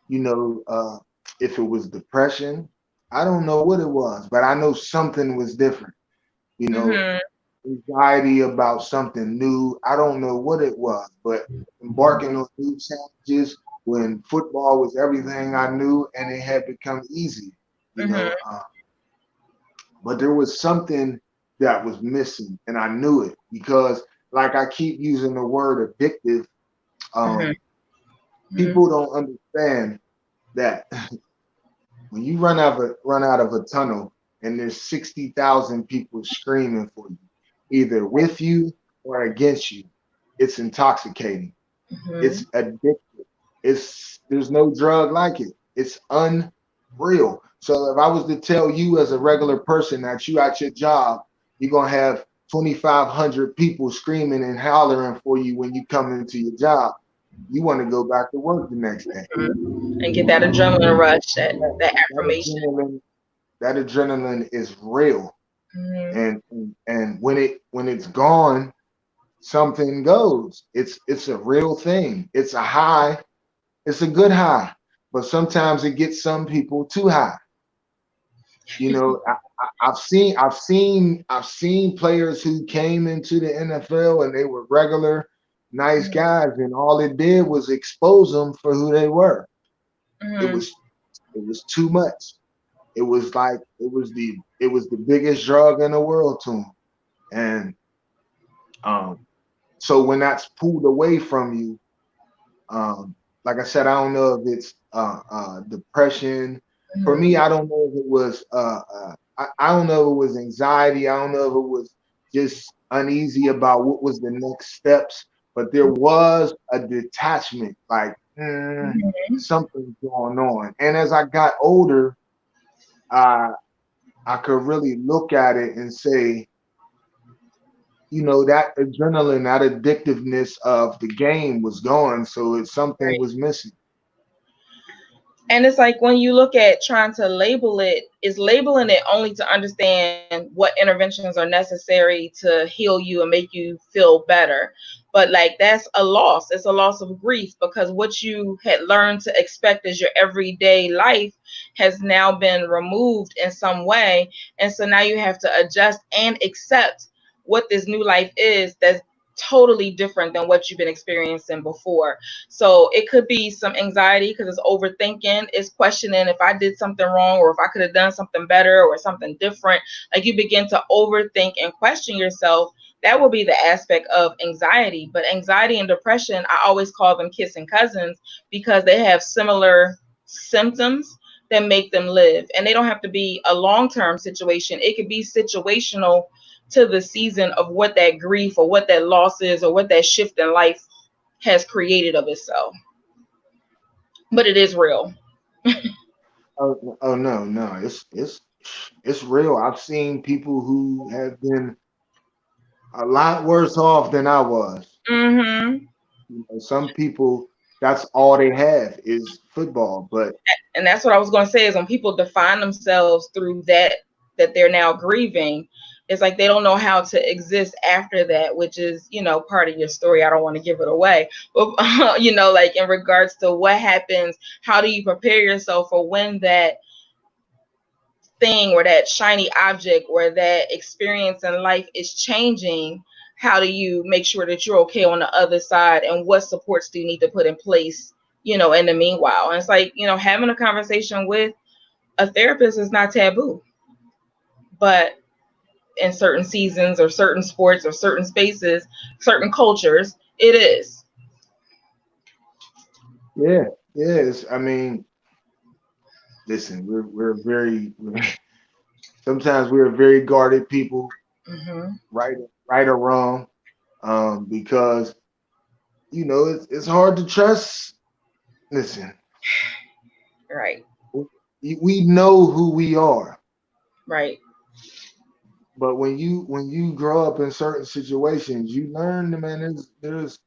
you know, uh, if it was depression. I don't know what it was, but I know something was different. You know, Mm-hmm. anxiety about something new. I don't know what it was, but embarking on new challenges when football was everything I knew and it had become easy. You Mm-hmm. know, but there was something that was missing, and I knew it because, like I keep using the word addictive. Mm-hmm. Um, People don't understand that when you run out of a tunnel and there's 60,000 people screaming for you, either with you or against you, it's intoxicating. Mm-hmm. It's addictive. There's no drug like it. It's unreal. So if I was to tell you as a regular person that you at your job, you're gonna have 2,500 people screaming and hollering for you when you come into your job, you want to go back to work the next day. And get that adrenaline rush, that That, that that affirmation. adrenaline, that adrenaline is real. Mhm. And when it's gone, something goes. It's a real thing. It's a high. It's a good high, but sometimes it gets some people too high. You know, I've seen players who came into the NFL and they were regular, nice Mhm. guys, and all it did was expose them for who they were. It Mhm. was it was too much. It was like it was the biggest drug in the world to them. And um, so when that's pulled away from you, like I said, I don't know if it's depression. For me, Mhm. I don't know if it was I don't know if it was anxiety. I don't know if it was just uneasy about what was the next steps. But there was a detachment, like Mhm. something's going on. And as I got older, I I could really look at it and say, you know, that adrenaline, that addictiveness of the game was gone. So it's something Right. was missing. And it's like when you look at trying to label it, is labeling it only to understand what interventions are necessary to heal you and make you feel better. But like that's a loss. It's a loss of grief because what you had learned to expect as your everyday life has now been removed in some way. And so now you have to adjust and accept what this new life is that's totally different than what you've been experiencing before. So it could be some anxiety because it's overthinking, it's questioning if I did something wrong or if I could have done something better or something different. Like you begin to overthink and question yourself. That will be the aspect of anxiety. But anxiety and depression, I always call them kissing cousins because they have similar symptoms that make them live. And they don't have to be a long term situation, it could be situational to the season of what that grief or what that loss is or what that shift in life has created of itself. But it is real. Oh no, no, it's real. I've seen people who have been a lot worse off than I was. Mm-hmm. You know, some people that's all they have is football. But And that's what I was going to say is when people define themselves through that they're now grieving, it's like they don't know how to exist after that, which is, part of your story. I don't want to give it away. But, like in regards to what happens, how do you prepare yourself for when that thing or that shiny object or that experience in life is changing? How do you make sure that you're okay on the other side, and what supports do you need to put in place, in the meanwhile? And it's like, having a conversation with a therapist is not taboo, but in certain seasons or certain sports or certain spaces, certain cultures, it is. yeah, yes. I mean, listen, sometimes we're very guarded people, Hmm. right right or wrong, because you know it's hard to trust. Listen, Right. we know who we are. Right. But when you grow up in certain situations, you learn, man, there's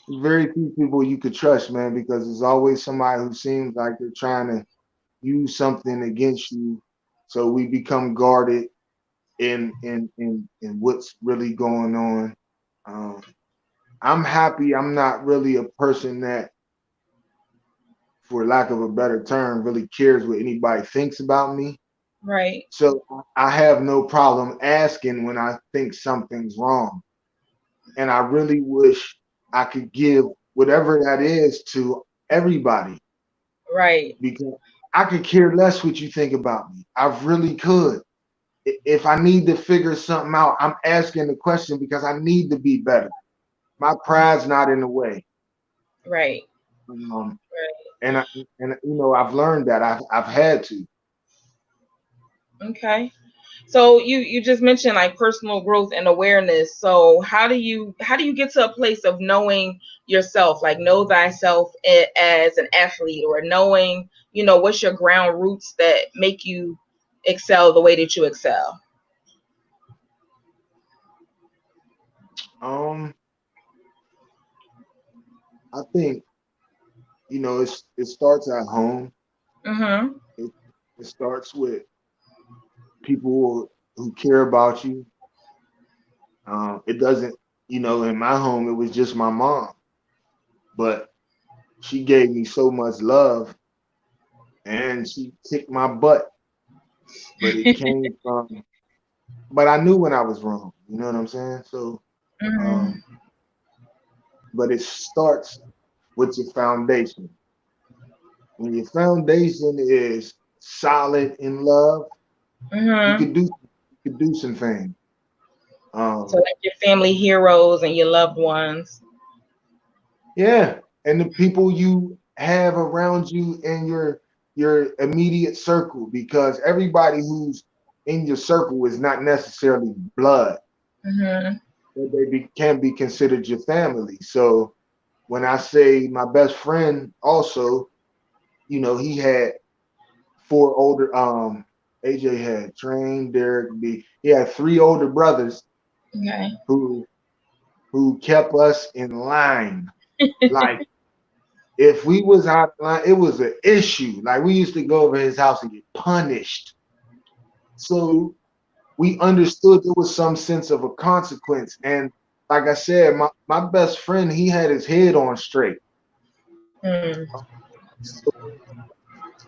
very few people you could trust, man, because there's always somebody who seems like they're trying to use something against you. So we become guarded in what's really going on. Um, I'm happy I'm not really a person that, for lack of a better term, really cares what anybody thinks about me. Right. So I have no problem asking when I think something's wrong. And I really wish I could give whatever that is to everybody Right. because I could care less what you think about me. I really could. If I need to figure something out, I'm asking the question because I need to be better. My pride's not in the way. Right. Um, Right. and I, and you know I've learned that I've had to. Okay. So you just mentioned like personal growth and awareness. So how do you get to a place of knowing yourself, like know thyself as an athlete, or knowing, what's your ground roots that make you excel the way that you excel? Um, I think it starts at home. Mhm. It, it starts with people who care about you. It doesn't, in my home, it was just my mom, but she gave me so much love and she kicked my butt, but it came from, but I knew when I was wrong. You know what I'm saying? So, Mm-hmm. um, but it starts with your foundation. When your foundation is solid in love, you Mm-hmm. could do some things. So Um, like your family heroes and your loved ones. yeah, and the people you have around you in your immediate circle, because everybody who's in your circle is not necessarily blood, Mm-hmm. but can be considered your family. So when I say my best friend, also, he had four older. AJ had Train, Derek, B. He had three older brothers Okay. who kept us in line. Like if we was out of line, it was an issue. Like we used to go over his house and get punished. So we understood there was some sense of a consequence. And like I said, my best friend, he had his head on straight. Mm. So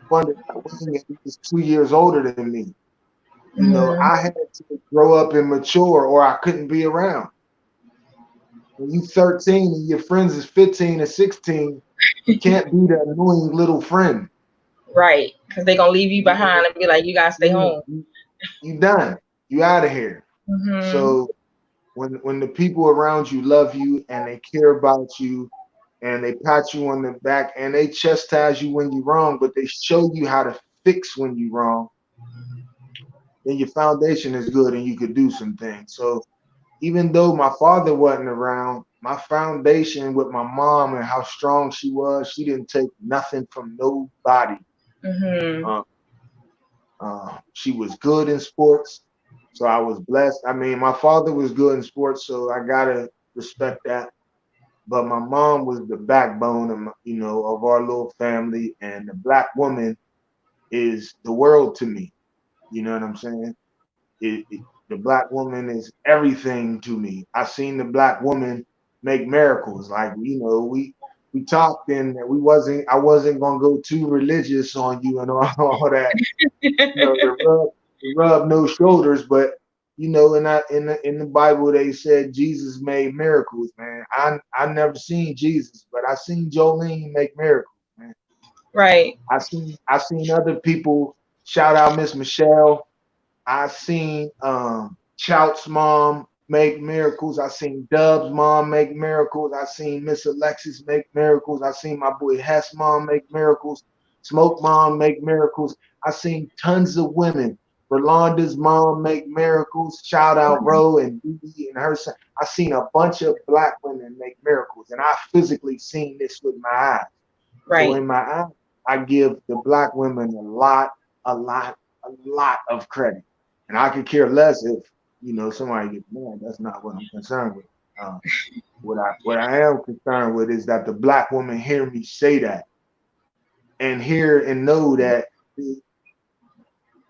funded my wing, and he was 2 years older than me. Mm-hmm. I had to grow up and mature or I couldn't be around. When you 13 and your friends is 15 or 16, you can't be the annoying little friend. Right. Because they're going to leave you behind and be like, you got to stay Yeah, home. you done. You out of here. Mm-hmm. So when the people around you love you and they care about you and they pat you on the back and they chastise you when you're wrong, but they show you how to fix when you're wrong, then your foundation is good and you could do some things. So even though my father wasn't around, my foundation with my mom and how strong she was, she didn't take nothing from nobody. Mm-hmm. Uh, she was good in sports, so I was blessed. I mean, my father was good in sports, so I gotta respect that. But my mom was the backbone of of our little family, and the black woman is the world to me. You know what I'm saying? The black woman is everything to me. I seen the black woman make miracles. Like we talked and I wasn't gonna go too religious on you and all that. The rub no shoulders, but in the Bible they said Jesus made miracles, man. I never seen Jesus, but I seen Jolene make miracles, man. Right. I seen other people. Shout out Miss Michelle. I seen Chout's mom make miracles. I seen Dub's mom make miracles. I seen Miss Alexis make miracles. I seen my boy Hess mom make miracles. Smoke mom make miracles. I seen tons of women. Rolanda's mom make miracles. Shout out Ro and Dee and her son. I seen a bunch of black women make miracles, and I physically seen this with my eyes. So Right. in my eyes, I give the black women a lot, a lot of credit. And I could care less if somebody gets mad. That's not what I'm concerned with. Uh, what I am concerned with is that the black woman hear me say that and hear and know that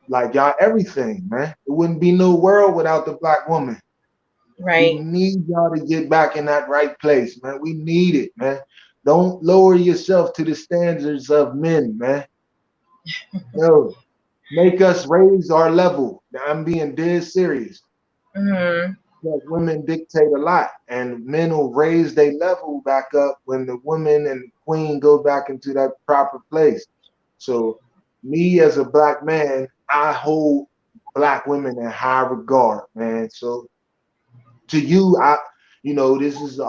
like y'all everything, man. It wouldn't be no world without the black woman. We Right. need y'all to get back in that right place, man. We need it, man. Don't lower yourself to the standards of men, man. No, make us raise our level. Now, I'm being dead serious. Mm-hmm. Because women dictate a lot, and men will raise their level back up when the woman and the queen go back into that proper place. So, me as a black man, I hold black women in high regard, man. So, to you, this is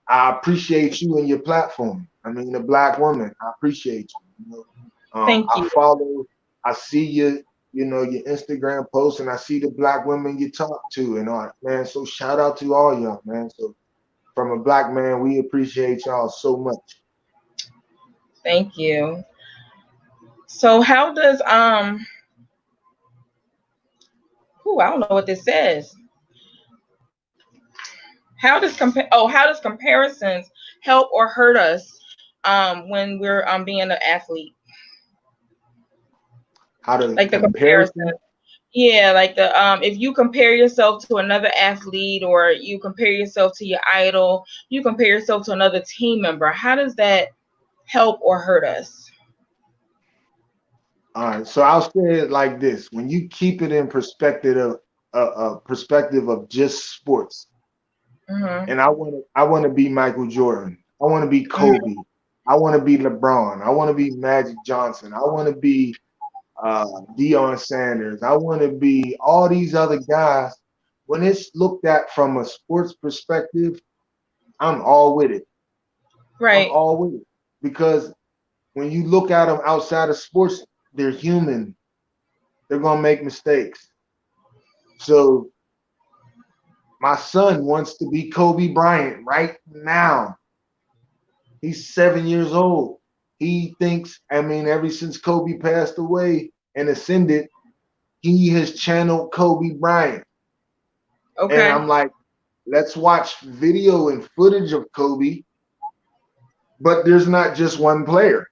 I appreciate you and your platform. I mean, the black woman, I appreciate you. Thank I you. follow, I see your Instagram posts, and I see the black women you talk to and all that, man. So shout out to all y'all, man. So from a black man, we appreciate y'all so much. Thank you. So how does I don't know what this says. How does comparisons help or hurt us when we're being an athlete? How to Like the comparison. comparison? Yeah, like the if you compare yourself to another athlete, or you compare yourself to your idol, you compare yourself to another team member, how does that help or hurt us? All right, so I'll say it like this: when you keep it in perspective of just sports, Mm-hmm. and I want to be Michael Jordan, I want to be Mm-hmm. Kobe, I want to be LeBron, I want to be Magic Johnson, I want to be Deion Sanders, I want to be all these other guys. When it's looked at from a sports perspective, I'm all with it. I'm Right. all with it because when you look at them outside of sports, they're human. They're gonna make mistakes. So my son wants to be Kobe Bryant right now. He's 7 years old. He thinks, I mean, ever since Kobe passed away and ascended, he has channeled Kobe Bryant. And Okay. I'm like, let's watch video and footage of Kobe, but there's not just one player.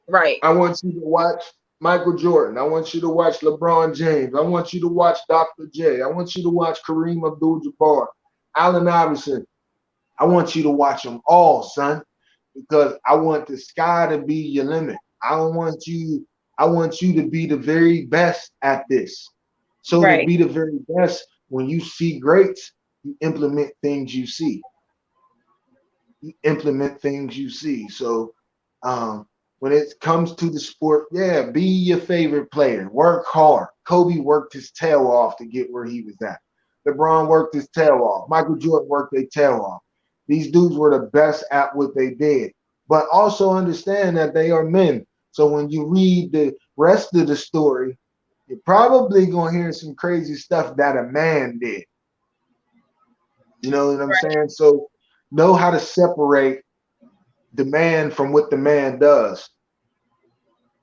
Right. I want you to watch Michael Jordan. I want you to watch LeBron James. I want you to watch Dr. J. I want you to watch Kareem Abdul-Jabbar, Allen Iverson. I want you to watch them all, son, because I want the sky to be your limit. I don't want you. I want you to be the very best at this. So to Right. be the very best, when you see greats, you implement things you see. You implement things you see. So when it comes to the sport, yeah, be your favorite player. Work hard. Kobe worked his tail off to get where he was at. LeBron worked his tail off. Michael Jordan worked their tail off. These dudes were the best at what they did. But also understand that they are men. So when you read the rest of the story, you're probably gonna hear some crazy stuff that a man did. You know what I'm saying? So know how to separate the man from what the man does.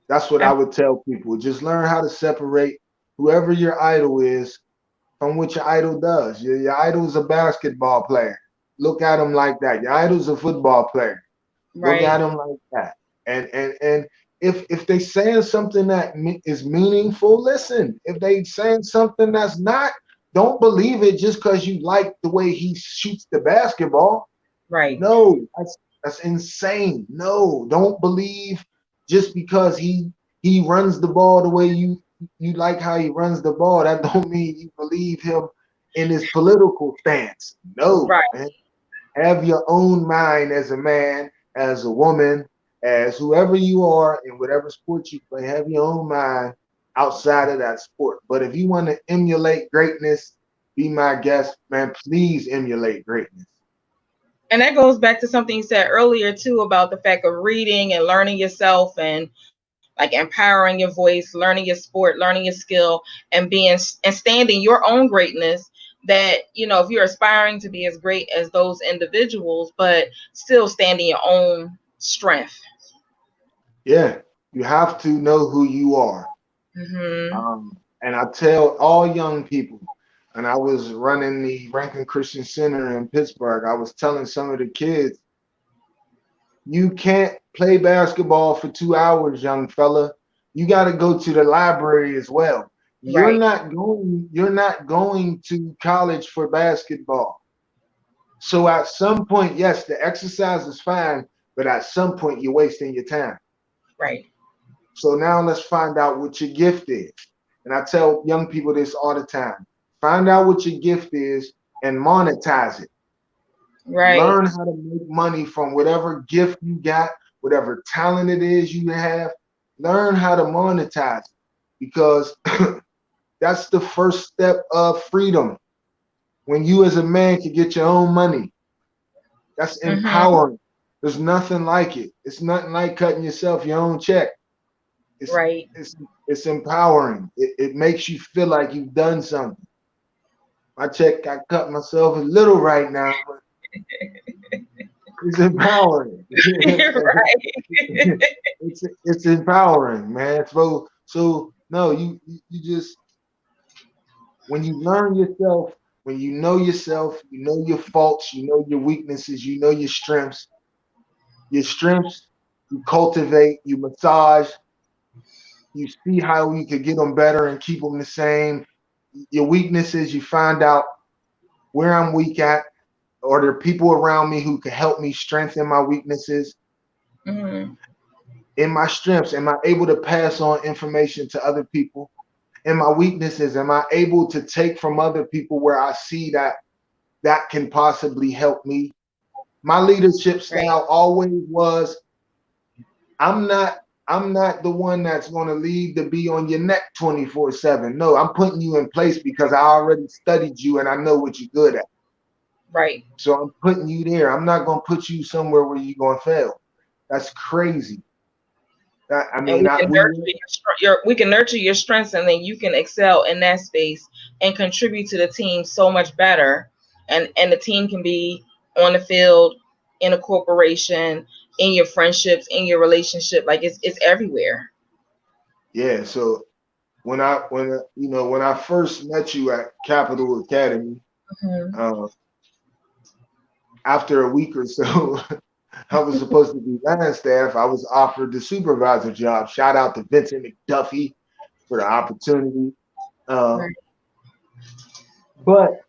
That's what I And would tell people. Just learn how to separate whoever your idol is from what your idol does. Your idol is a basketball player. Look at him like that. Your idol's a football player. Look at right. him like that. And if they saying something that is meaningful, listen. If they saying something that's not, don't believe it just because you like the way he shoots the basketball. Right. No, that's insane. No, don't believe just because he runs the ball the way you like how he runs the ball. That don't mean you believe him in his political stance. No, Right. man. Have your own mind as a man, as a woman, as whoever you are in whatever sport you play. Have your own mind outside of that sport. But if you want to emulate greatness, be my guest, man. Please emulate greatness. And that goes back to something you said earlier too, about the fact of reading and learning yourself, and like empowering your voice, learning your sport, learning your skill, and being and standing your own greatness. That, if you're aspiring to be as great as those individuals, but still standing your own strength. Yeah, you have to know who you are. Hmm. And I tell all young people, and I was running the Rankin Christian Center in Pittsburgh, I was telling some of the kids, you can't play basketball for 2 hours, young fella. You got to go to the library as well. Right. You're not going to college for basketball. So at some point, yes, the exercise is fine, but at some point you're wasting your time. Right. So now let's find out what your gift is. And I tell young people this all the time. Find out what your gift is and monetize it. Right. Learn how to make money from whatever gift you got, whatever talent it is you have. Learn how to monetize it because that's the first step of freedom. When you as a man can get your own money, that's Hmm. empowering. There's nothing like it. It's nothing like cutting yourself your own check. It's Right. it's it's empowering. It makes you feel like you've done something. My check I cut myself a little right now, but it's empowering. Right. It's empowering, man. So no, you just when you learn yourself, when you know your faults, you know your weaknesses, you know your strengths, you cultivate, you massage, You see how you could get them better and keep them the same. Your weaknesses, you find out where I'm weak at. Are there people around me who can help me strengthen my weaknesses? Mm-hmm. In my strengths, am I able to pass on information to other people? In my weaknesses, am I able to take from other people where I see that that can possibly help me? My leadership Right. style always was, I'm not I'm not the one that's going to lead to be on your neck 24/7. No, I'm putting you in place because I already studied you and I know what you're good at. Right. So I'm putting you there. I'm not going to put you somewhere where you're going to fail. That's crazy. That, I And mean, we can we nurture we can nurture your strengths, and then you can excel in that space and contribute to the team so much better. And the team can be on the field, in a corporation, in your friendships, in your relationship. Like it's everywhere. yeah. So when I first met you at Capital Academy, Hmm. uh, after a week or so, I was supposed to be line staff. I was offered the supervisor job. Shout out to Vincent McDuffie for the opportunity. Uh, Right. but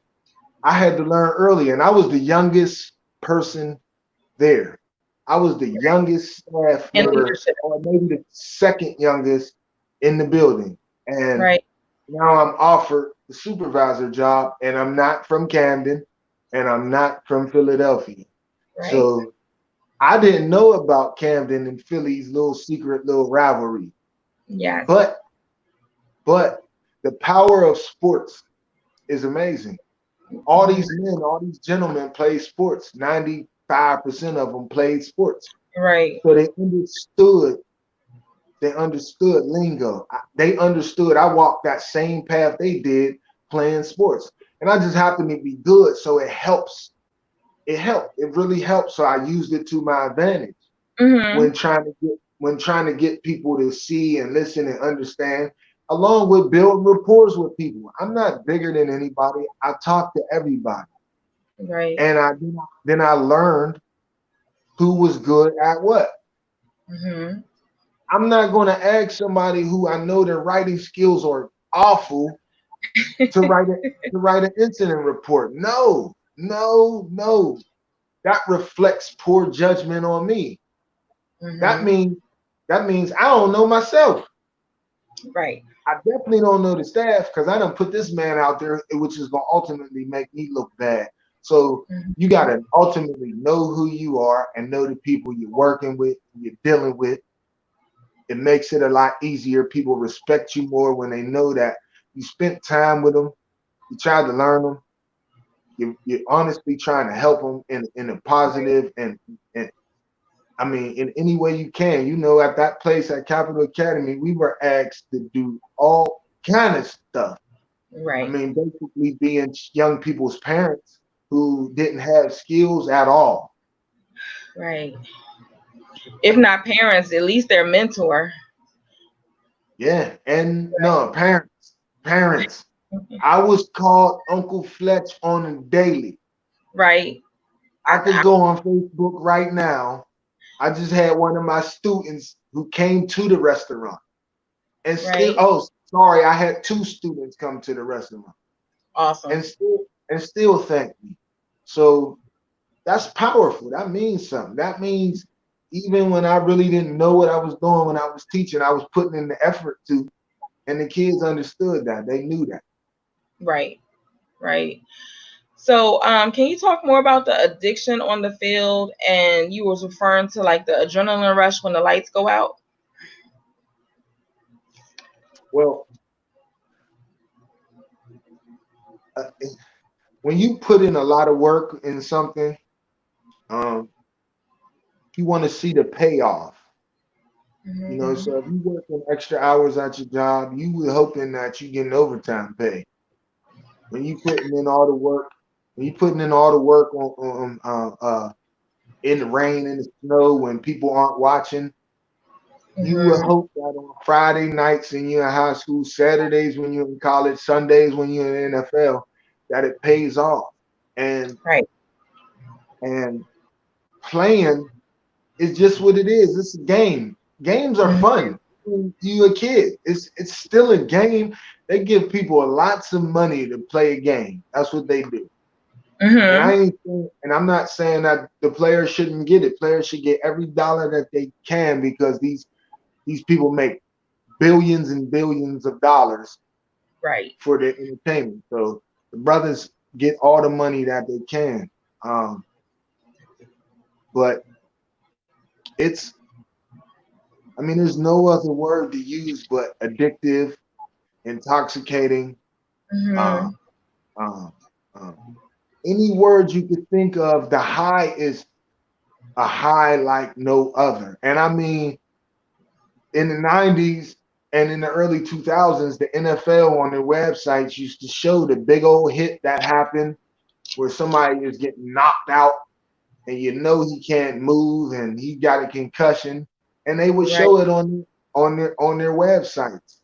I had to learn early, and I was the youngest person there. I was the youngest staff And member, leadership. or maybe the second youngest in the building. And Right. now I'm offered the supervisor job, and I'm not from Camden, and I'm not from Philadelphia. Right. So I didn't know about Camden and Philly's little secret little rivalry. Yes. But but the power of sports is amazing. All Mhm. these men, all these gentlemen played sports. 95% of them played sports. Right. So they understood lingo. They understood I walked that same path they did playing sports. And I just happened to be good. So it helps. It helped. It really helped. So I used it to my advantage Hmm. when trying to get people to see and listen and understand, along with building rapport with people. I'm not bigger than anybody. I talk to everybody. Right. And then I learned who was good at what. Hmm. I'm not going to ask somebody who I know their writing skills are awful to write an incident report. No, no, no. That reflects poor judgment on me. That Hmm. means that means I don't know myself. Right. I definitely don't know the staff because I don't put this man out there, which is going to ultimately make me look bad. So you got Hmm. to ultimately know who you are and know the people you're working with, you're dealing with. It makes it a lot easier. People respect you more when they know that you spent time with them, you tried to learn them, you're honestly trying to help them in a positive and I mean, in any way you can. At that place at Capital Academy, we were asked to do all kind of stuff. I Right. mean, basically being young people's parents who didn't have skills at all. Right. If not parents, at least their mentor. Yeah, and no, parents. Mhm. I was called Uncle Fletch on a daily. Right. I could go on Facebook right now. I just had one of my students who came to the restaurant and still, Right. oh, sorry, I had two students come to the restaurant Awesome. and still thank me. So that's powerful. That means something. That means even when I really didn't know what I was doing when I was teaching, I was putting in the effort to, and the kids understood that. They knew that. Right. Right. So, can you talk more about the addiction on the field? And you was referring to like the adrenaline rush when the lights go out. Well, uh, when you put in a lot of work in something, um, you want to see the payoff. So if Hmm. you working extra hours at your job, you were hoping that you getting overtime pay. When you putting in all the work, when you putting in all the work in the rain, in the snow, when people aren't watching, you would Hmm. hope that on Friday nights when you're in high school, Saturdays when you're in college, Sundays when you're in the NFL, that it pays off. And Right. and playing is just what it is. It's a game. Games are Hmm. fun. when you a kid. It's still a game. They give people lots of money to play a game. That's what they do. And Mm-hmm. and I'm not saying that the players shouldn't get it. Players should get every dollar that they can because these people make billions and billions of dollars Right. for their entertainment. So the brothers get all the money that they can. Um, but it's, I mean, there's no other word to use but addictive, intoxicating, uh, Mm-hmm. uh, uh, any word you could think of. The high is a high like no other. And I mean, in the 90s and in the early 2000s, the NFL on their websites used to show the big old hit that happened where somebody is getting knocked out and you know he can't move and he got a concussion, and they would Right. show it on their websites.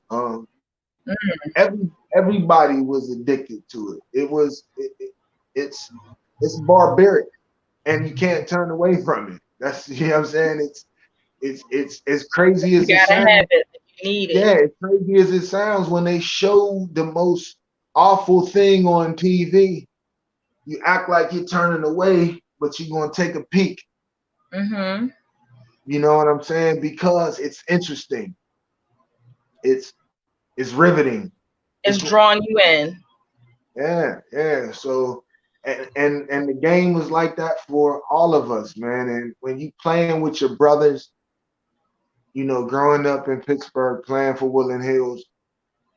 Everybody was addicted to it. It's it's barbaric, and you can't turn away from it. That's you know what I'm saying. It's as crazy You as it gotta have sounds. it. You need it. Yeah, as crazy as it sounds, when they show the most awful thing on TV, you act like you're turning away, but you're gonna take a peek. Mm-hmm. You know what I'm saying? Because it's interesting. It's it's riveting. It's It's drawing you in. yeah. So and the game was like that for all of us, man. And when you playing with your brothers, you know, growing up in Pittsburgh, playing for Woodland Hills,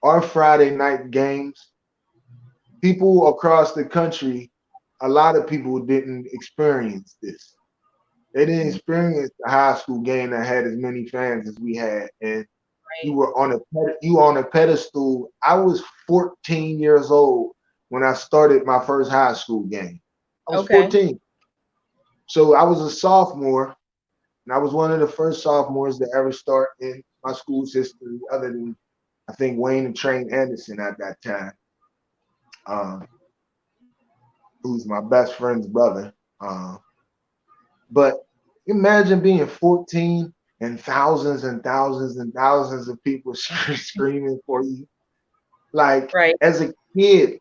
our Friday night games, people across the country, a lot of people didn't experience this. They didn't experience the high school game that had as many fans as we had, and Right. you were on a pedestal. I was 14 years old when I started my first high school game. I was Okay. 14, so I was a sophomore, and I was one of the first sophomores to ever start in my school's history, other than I think Wayne and Train Anderson at that time, uh, who's my best friend's brother. Uh, but imagine being 14 and thousands and thousands and thousands of people screaming for you. Like Right. as a kid,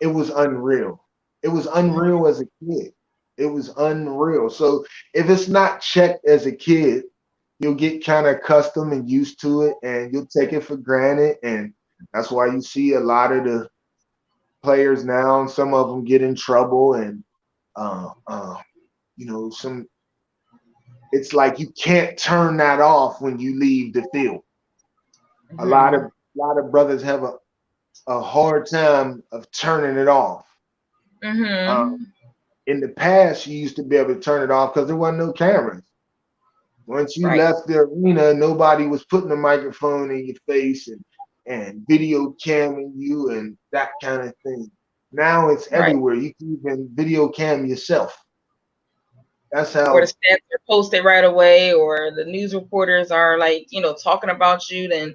it was unreal. It was unreal as a kid. It was unreal. So if it's not checked as a kid, you'll get kind of accustomed and used to it, and you'll take it for granted. And that's why you see a lot of the players now, and some of them get in trouble, and uh, uh, you know, some. It's like you can't turn that off when you leave the field. Mm-hmm. A lot of brothers have a hard time of turning it off. Uh, Mm-hmm. in the past, you used to be able to turn it off because there wasn't no cameras. Once you Right. left the arena, nobody was putting a microphone in your face and video camming you and that kind of thing. Now it's Right. everywhere. You can even video cam yourself. That's Or the how. stats are posted right away, or the news reporters are like, talking about you, then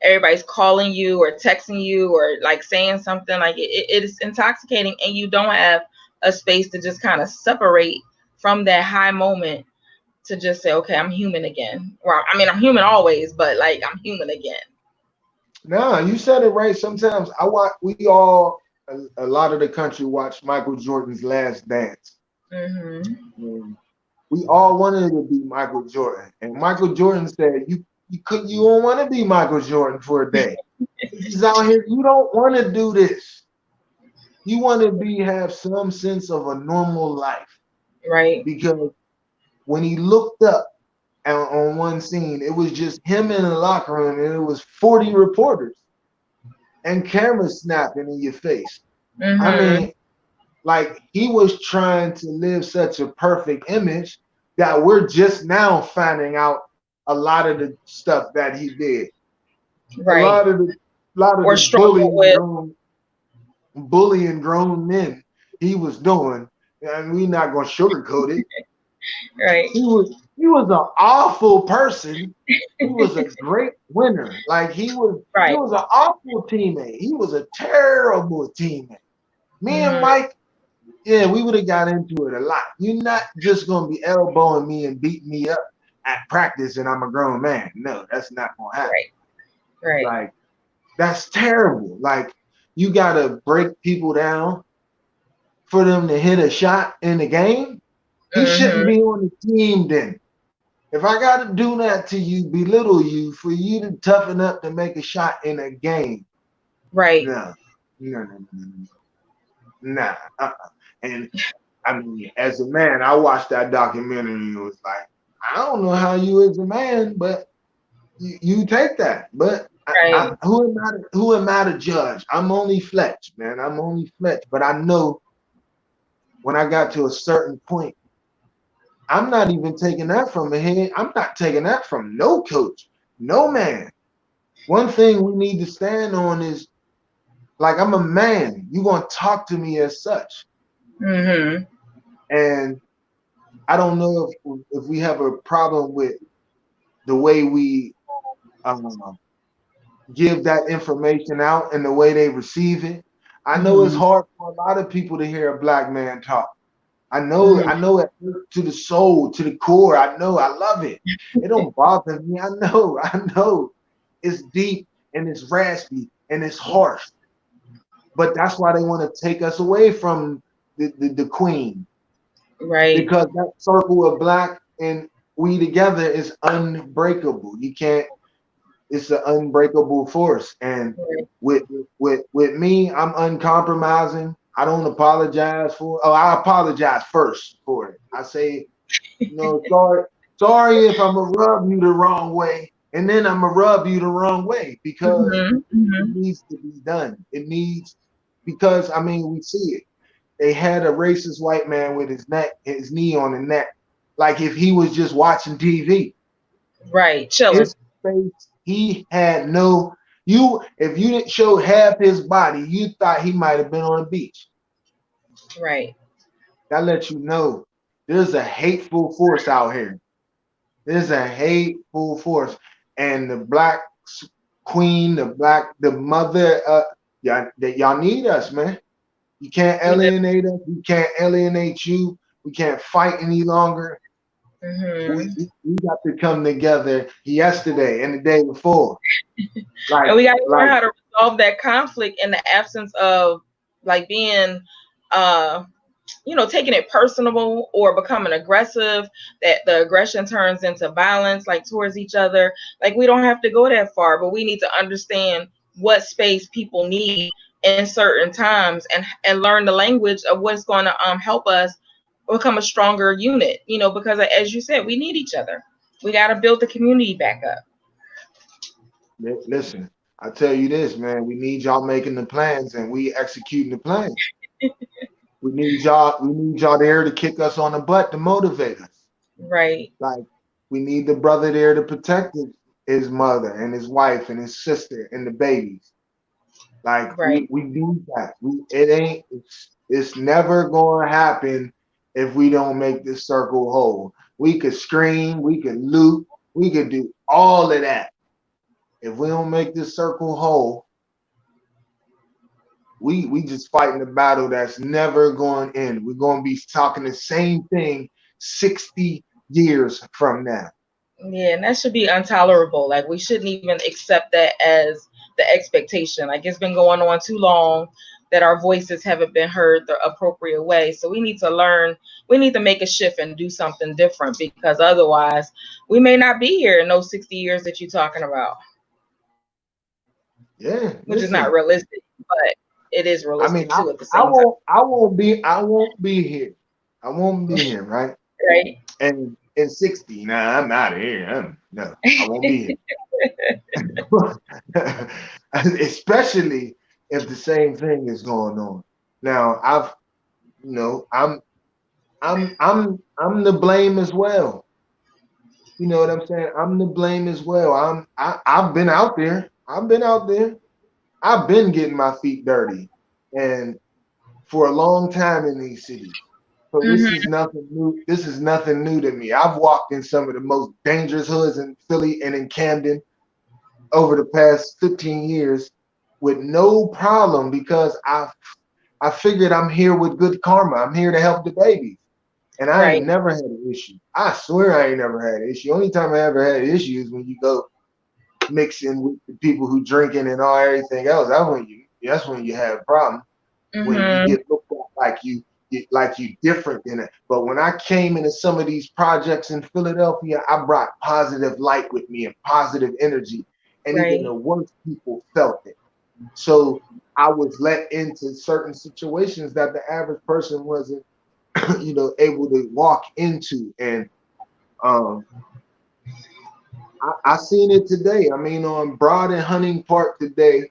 everybody's calling you or texting you or like saying something like it is intoxicating, and you don't have a space to just kind of separate from that high moment to just say, okay, I'm human again. Well, I mean, I'm human always, but like I'm human again. No, you said it right. Sometimes I watch. We all, a lot of the country watched Michael Jordan's Last Dance. Mm-hmm. And we all wanted to be Michael Jordan, and Michael Jordan said, You don't want to be Michael Jordan for a day. This is out here. You don't want to do this. You want to be have some sense of a normal life Right. because when he looked up on one scene, it was just him in the locker room, and it was 40 reporters and cameras snapping in your face. I Mm-hmm. mean, like he was trying to live such a perfect image that we're just now finding out a lot of the stuff that he did. A Right. lot of Or the struggle with. bullying grown men he was doing, and we're not gonna sugarcoat it. Right. He was an awful person. He was a great winner. Like he Right. was an awful teammate. He was a terrible teammate. Me and Mm-hmm. Mike, yeah, we would have got into it a lot. You're not just gonna be elbowing me and beating me up at practice and I'm a grown man. No, that's not gonna happen. Right. Right. Like, that's terrible. Like, you gotta break people down for them to hit a shot in the game. He shouldn't Mm-hmm. be on the team then. If I gotta do that to you, belittle you for you to toughen up to make a shot in a game, Right. no, no. Nah. And I mean, as a man, I watched that documentary and it was like, I don't know how you as a man, but you take that. But Right. who am I to judge? I'm only Fletch, man. I'm only Fletch. But I know when I got to a certain point, I'm not even taking that from a head. I'm not taking that from no coach, no man. One thing we need to stand on is, like, I'm a man. You're gonna talk to me as such. Mm-hmm. And I don't know if we have a problem with the way we um, give that information out and the way they receive it. I know it's Mm-hmm. hard for a lot of people to hear a black man talk. Mm-hmm. I know it to the soul, to the core. I know, I love it. It don't bother me. I know. It's deep and it's raspy and it's harsh. But that's why they want to take us away from the queen, Right. because that circle of black and we together is unbreakable. You can't. It's an unbreakable force. And Right. with me, I'm uncompromising. I don't apologize for. Oh, I apologize first for it. I say, sorry if I'm gonna rub you the wrong way, and then I'm gonna rub you the wrong way because Mm-hmm. it Mm-hmm. needs to be done. It needs, because I mean, we see it. They had a racist white man with his knee on the neck, like if he was just watching TV. Right. Chilling. His face, he had no. If you didn't show half his body, you thought he might have been on a beach. Right. That lets you know there's a hateful force out here. There's a hateful force, and the black queen, the mother, y'all need us, man. You can't We did. alienate us. We can't alienate you. We can't fight any longer. Mm-hmm. We got to come together yesterday and the day before. And Like, we got to learn like, how to resolve that conflict in the absence of like being uh taking it personal or becoming aggressive, that the aggression turns into violence like towards each other. Like, we don't have to go that far, but we need to understand what space people need in certain times, and learn the language of what's going to help us become a stronger unit, because as you said, we need each other. We got to build the community back up. listen, I tell you this, man. We need y'all making the plans and we executing the plan. We need y'all. We need y'all there to kick us on the butt to motivate us. Right. Like, we need the brother there to protect his mother and his wife and his sister and the babies. Like, Right. we need that. It ain't. It's never going to happen if we don't make this circle whole. We could scream, we could loot, we could do all of that. If we don't make this circle whole, we just fighting a battle that's never going to end. We're going to be talking the same thing 60 years from now. Yeah, and that should be intolerable. Like, we shouldn't even accept that as the expectation. Like, it's been going on too long that our voices haven't been heard the appropriate way. So we need to learn, we need to make a shift and do something different, because otherwise we may not be here in those 60 years that you're talking about, Yeah, which is not listen. realistic, but it is I mean, realistic too at the same time. I won't be here. I won't be here, right? Right? And in 60, nah, I'm out of here. No, I won't be here. Especially if the same thing is going on. Now, I'm the blame as well. You know what I'm saying? I'm the blame as well. I've been out there. I've been out there. I've been getting my feet dirty, and for a long time in these cities. So this Hmm. is nothing new. This is nothing new to me. I've walked in some of the most dangerous hoods in Philly and in Camden over the past 15 years with no problem, because I figured I'm here with good karma. I'm here to help the babies. And I Right. ain't never had an issue. I swear I ain't never had an issue. Only time I ever had an issue is when you go mixing with the people who drinking and all everything else. That's when you have a problem. When you Mhm. get looked at like you different than it. But when I came into some of these projects in Philadelphia, I brought positive light with me and positive energy. And even Right. the worst people felt it. So I was let into certain situations that the average person wasn't, able to walk into. And um, I seen it today. I mean, on Broad and Hunting Park today,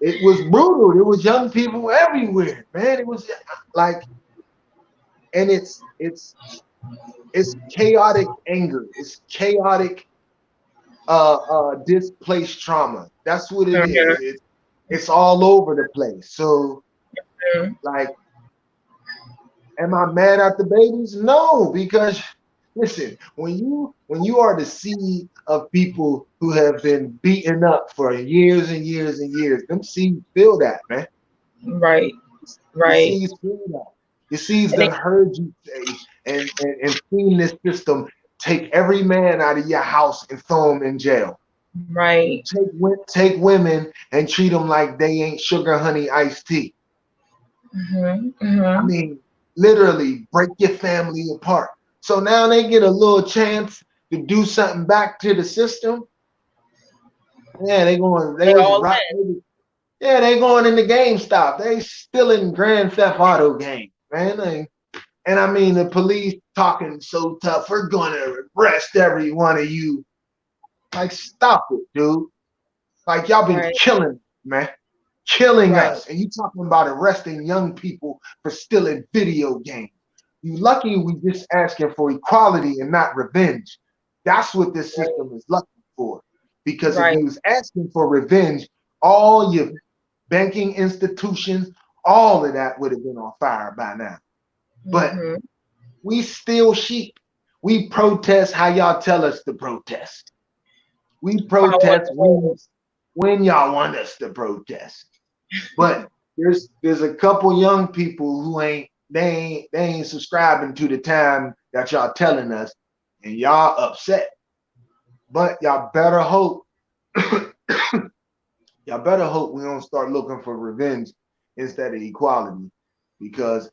it was brutal. There was young people everywhere, man. It was like, and it's chaotic anger. It's chaotic displaced trauma. That's what it is. Mhm. It's all over the place. So Mhm. like, am I mad at the babies? No, because listen, when you are the seed of people who have been beaten up for years and years and years, them seeds feel that, man. Right. Your Right. seeds feel that. Your seeds And done it, heard you say and seen this system take every man out of your house and throw them in jail. right. Take women and treat them like they ain't sugar honey iced tea. Mhm. I Mhm. mean, literally break your family apart. So now they get a little chance to do something back to the system. Yeah, they They was all rock. Yeah, they going into GameStop. They still in Grand Theft Auto games, man. And I mean, the police talking so tough. We're gonna arrest every one of you. Like, stop it, dude. Like, y'all in. been Right. killing, man, killing Right. us. And you talking about arresting young people for stealing video games. You lucky we just asking for equality and not revenge. That's what this Right. system is lucky for. Because if Right. we was asking for revenge, all your banking institutions, all of that would have been on fire by now. But Mhm. we still sheep. We protest how y'all tell us to protest. We Following protest the rules. when y'all want us to protest. But there's a couple young people who ain't subscribing to the time that y'all telling us, and y'all upset. But y'all better hope we don't start looking for revenge instead of equality, because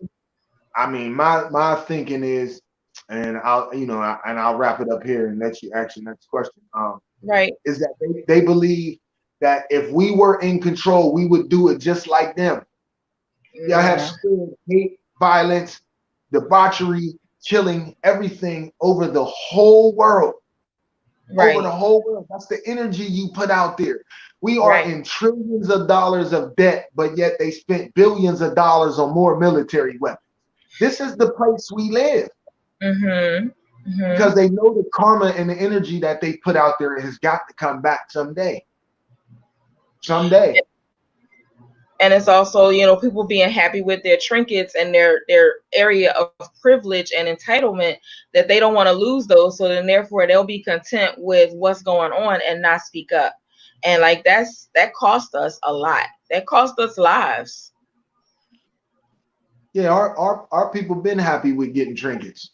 I mean my thinking is, and I'll wrap it up here and let you ask your next question. Right. Is that they believe that if we were in control, we would do it just like them. Y'all have Yeah. spread hate, violence, debauchery, killing, everything over the whole world. Over the Right. whole world. That's the energy you put out there. We are Right. in trillions of dollars of debt, but yet they spent billions of dollars on more military weapons. This is the place we live Mhm. because Mhm. they know the karma and the energy that they put out there has got to come back someday. Someday. And it's also, people being happy with their trinkets and their area of privilege and entitlement, that they don't want to lose those, so then therefore they'll be content with what's going on and not speak up. And like that cost us a lot. That cost us lives. Yeah, our people been happy with getting trinkets.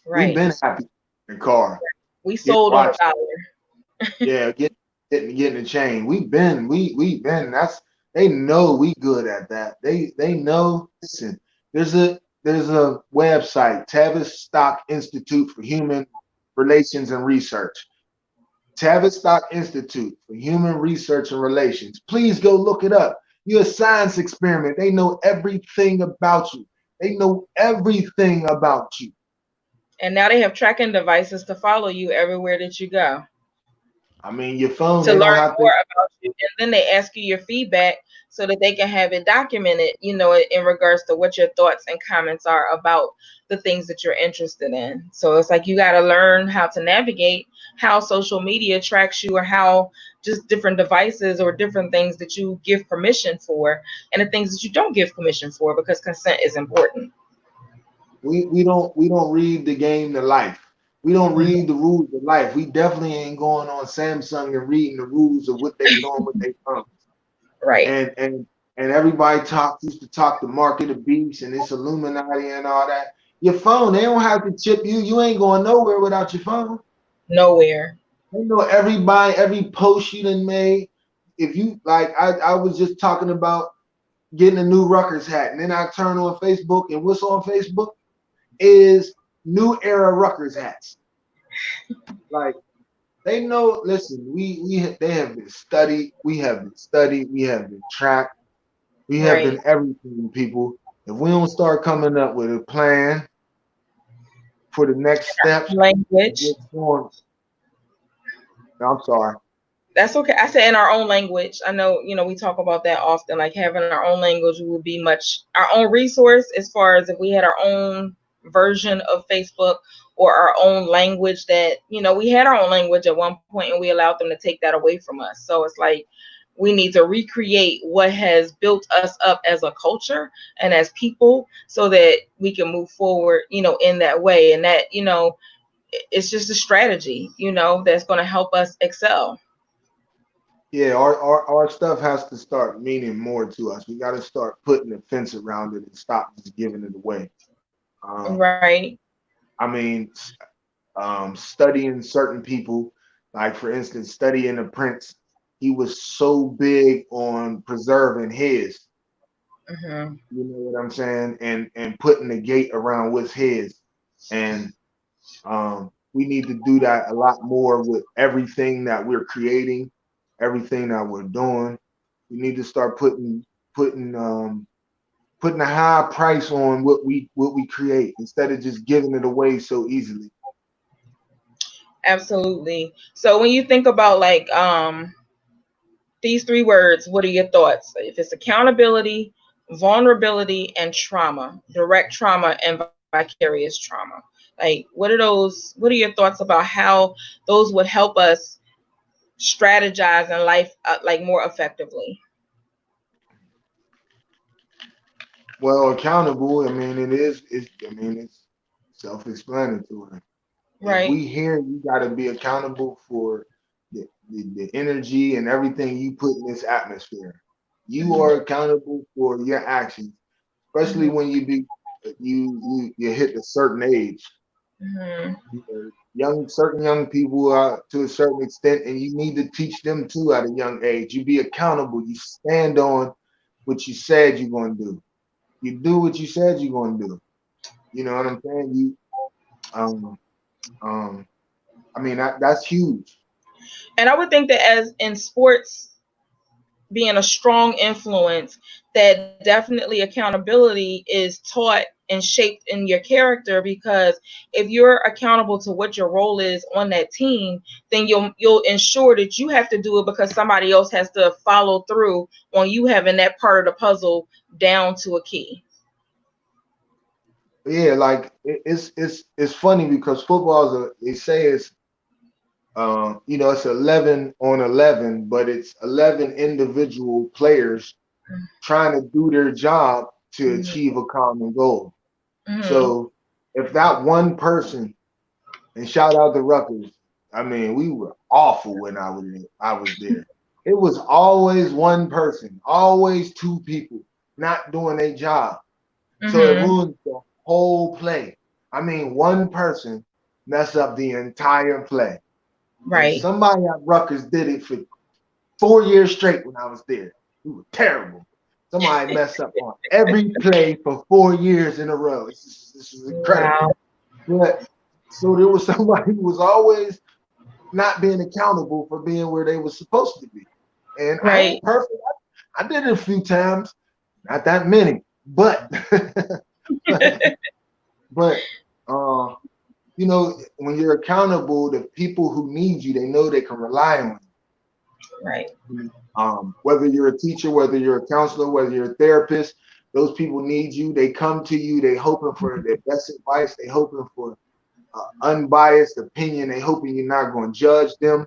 We've Right. been happy in the car, We getting sold on watch, a dollar. yeah, getting a chain. We been. They know we good at that. They know. Listen, there's a website, Tavistock Institute for Human Relations and Research. Tavistock Institute for Human Research and Relations. Please go look it up. You're a science experiment. They know everything about you. They know everything about you. And now they have tracking devices to follow you everywhere that you go, I mean, your phone, to they learn don't have to. more about you. And then they ask you your feedback so that they can have it documented, in regards to what your thoughts and comments are about the things that you're interested in. So it's like you got to learn how to navigate how social media tracks you, or how just different devices or different things that you give permission for, and the things that you don't give permission for, because consent is important. We don't read the game to life. We don't Mhm. read the rules of life. We definitely ain't going on Samsung and reading the rules of what they doing with their phones. Right. And and everybody used to talk the mark of the beast and it's Illuminati and all that. Your phone, they don't have to chip you. You ain't going nowhere without your phone. Nowhere. They know everybody, every post you done made. If you like, I was just talking about getting a new Rutgers hat, and then I turn on Facebook, and what's on Facebook is new era Rutgers hats. Like they know. Listen, they have been studied. We have been studied. We have been tracked. We have Right. been everything, people. If we don't start coming up with a plan for the next steps, Language. what's going? I'm sorry. That's okay. I said in our own language. I know, we talk about that often, like having our own language would be our own resource as far as if we had our own version of Facebook or our own language that, we had our own language at one point and we allowed them to take that away from us. So it's like we need to recreate what has built us up as a culture and as people so that we can move forward, in that way. And that, it's just a strategy, that's going to help us excel. Yeah, our stuff has to start meaning more to us. We got to start putting a fence around it and stop just giving it away. Um, Right. I mean, studying certain people, like for instance, studying the Prince, he was so big on preserving his. Mm-hmm. You know what I'm saying? And putting the gate around what's his. And we need to do that a lot more with everything that we're creating, everything that we're doing. We need to start putting putting a high price on what we create instead of just giving it away so easily. Absolutely. So when you think about like these three words, what are your thoughts? If it's accountability, vulnerability, and trauma, direct trauma and vicarious trauma. Like what are your thoughts about how those would help us strategize in life like more effectively? Well, accountable, I mean, it's self-explanatory. If Right. we hear you got to be accountable for the energy and everything you put in this atmosphere. You Mm-hmm. are accountable for your actions, especially when you hit a certain age. Mm-hmm. Certain young people to a certain extent, and you need to teach them too at a young age. You be accountable. You stand on what you said you're going to do. You do what you said you're going to do. You know what I'm saying? Um, um, I mean, that's huge. And I would think that as in sports being a strong influence, that definitely accountability is taught and shaped in your character, because if you're accountable to what your role is on that team, then you'll ensure that you have to do it because somebody else has to follow through on you having that part of the puzzle down to a key. Yeah, like it's funny because football is they say it's it's 11 on 11, but it's 11 individual players trying to do their job to achieve a common goal. Mm-hmm. So if that one person, and shout out to Rutgers, I mean we were awful when I was there. It was always one person, always two people not doing their job. So it Mm-hmm. ruins the whole play. I mean, one person mess up the entire play. And Right. somebody at Rutgers did it for 4 years straight when I was there. We were terrible. Somebody messed up on every play for 4 years in a row. This is incredible. Wow. But so there was somebody who was always not being accountable for being where they were supposed to be. And I Right. ain't perfect. I did it a few times, not that many, but but uh, when you're accountable, the people who need you, they know they can rely on Right. you. Whether you're a teacher, whether you're a counselor, whether you're a therapist, those people need you. They come to you. They hoping for their best advice. They hoping for unbiased opinion. They hoping you're not going to judge them.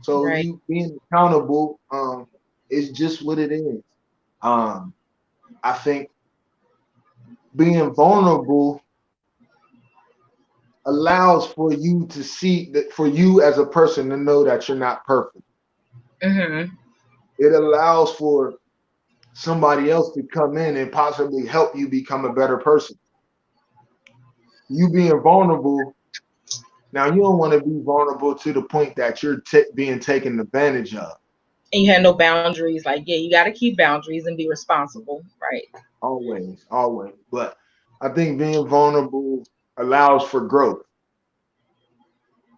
So Right. you being accountable is just what it is. Um, I think being vulnerable allows for you to see that for you as a person to know that you're not perfect. Mm-hmm. It allows for somebody else to come in and possibly help you become a better person. You being vulnerable, now you don't want to be vulnerable to the point that you're being taken advantage of. And you had no boundaries. Like, yeah, you got to keep boundaries and be responsible, right? Always, always. But I think being vulnerable allows for growth.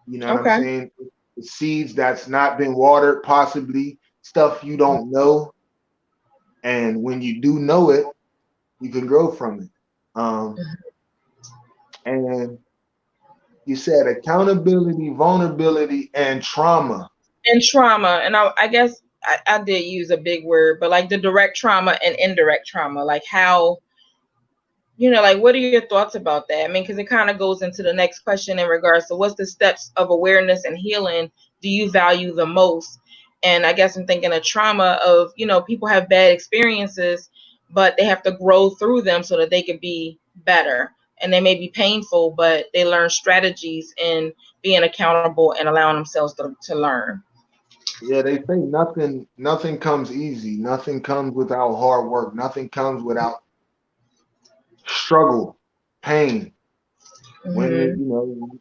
You know what I'm Okay. saying? The seeds that's not been watered, possibly stuff you don't know, and when you do know it, you can grow from it. And you said accountability, vulnerability, and trauma. And trauma, and I guess I did use a big word, but like the direct trauma and indirect trauma, like how, like what are your thoughts about that? I mean, because it kind of goes into the next question in regards to what's the steps of awareness and healing do you value the most? And I guess I'm thinking of trauma of, people have bad experiences, but they have to grow through them so that they can be better. And they may be painful, but they learn strategies in being accountable and allowing themselves to learn. Yeah, they say nothing comes easy. Nothing comes without hard work. Nothing comes without struggle, pain. When Mm-hmm.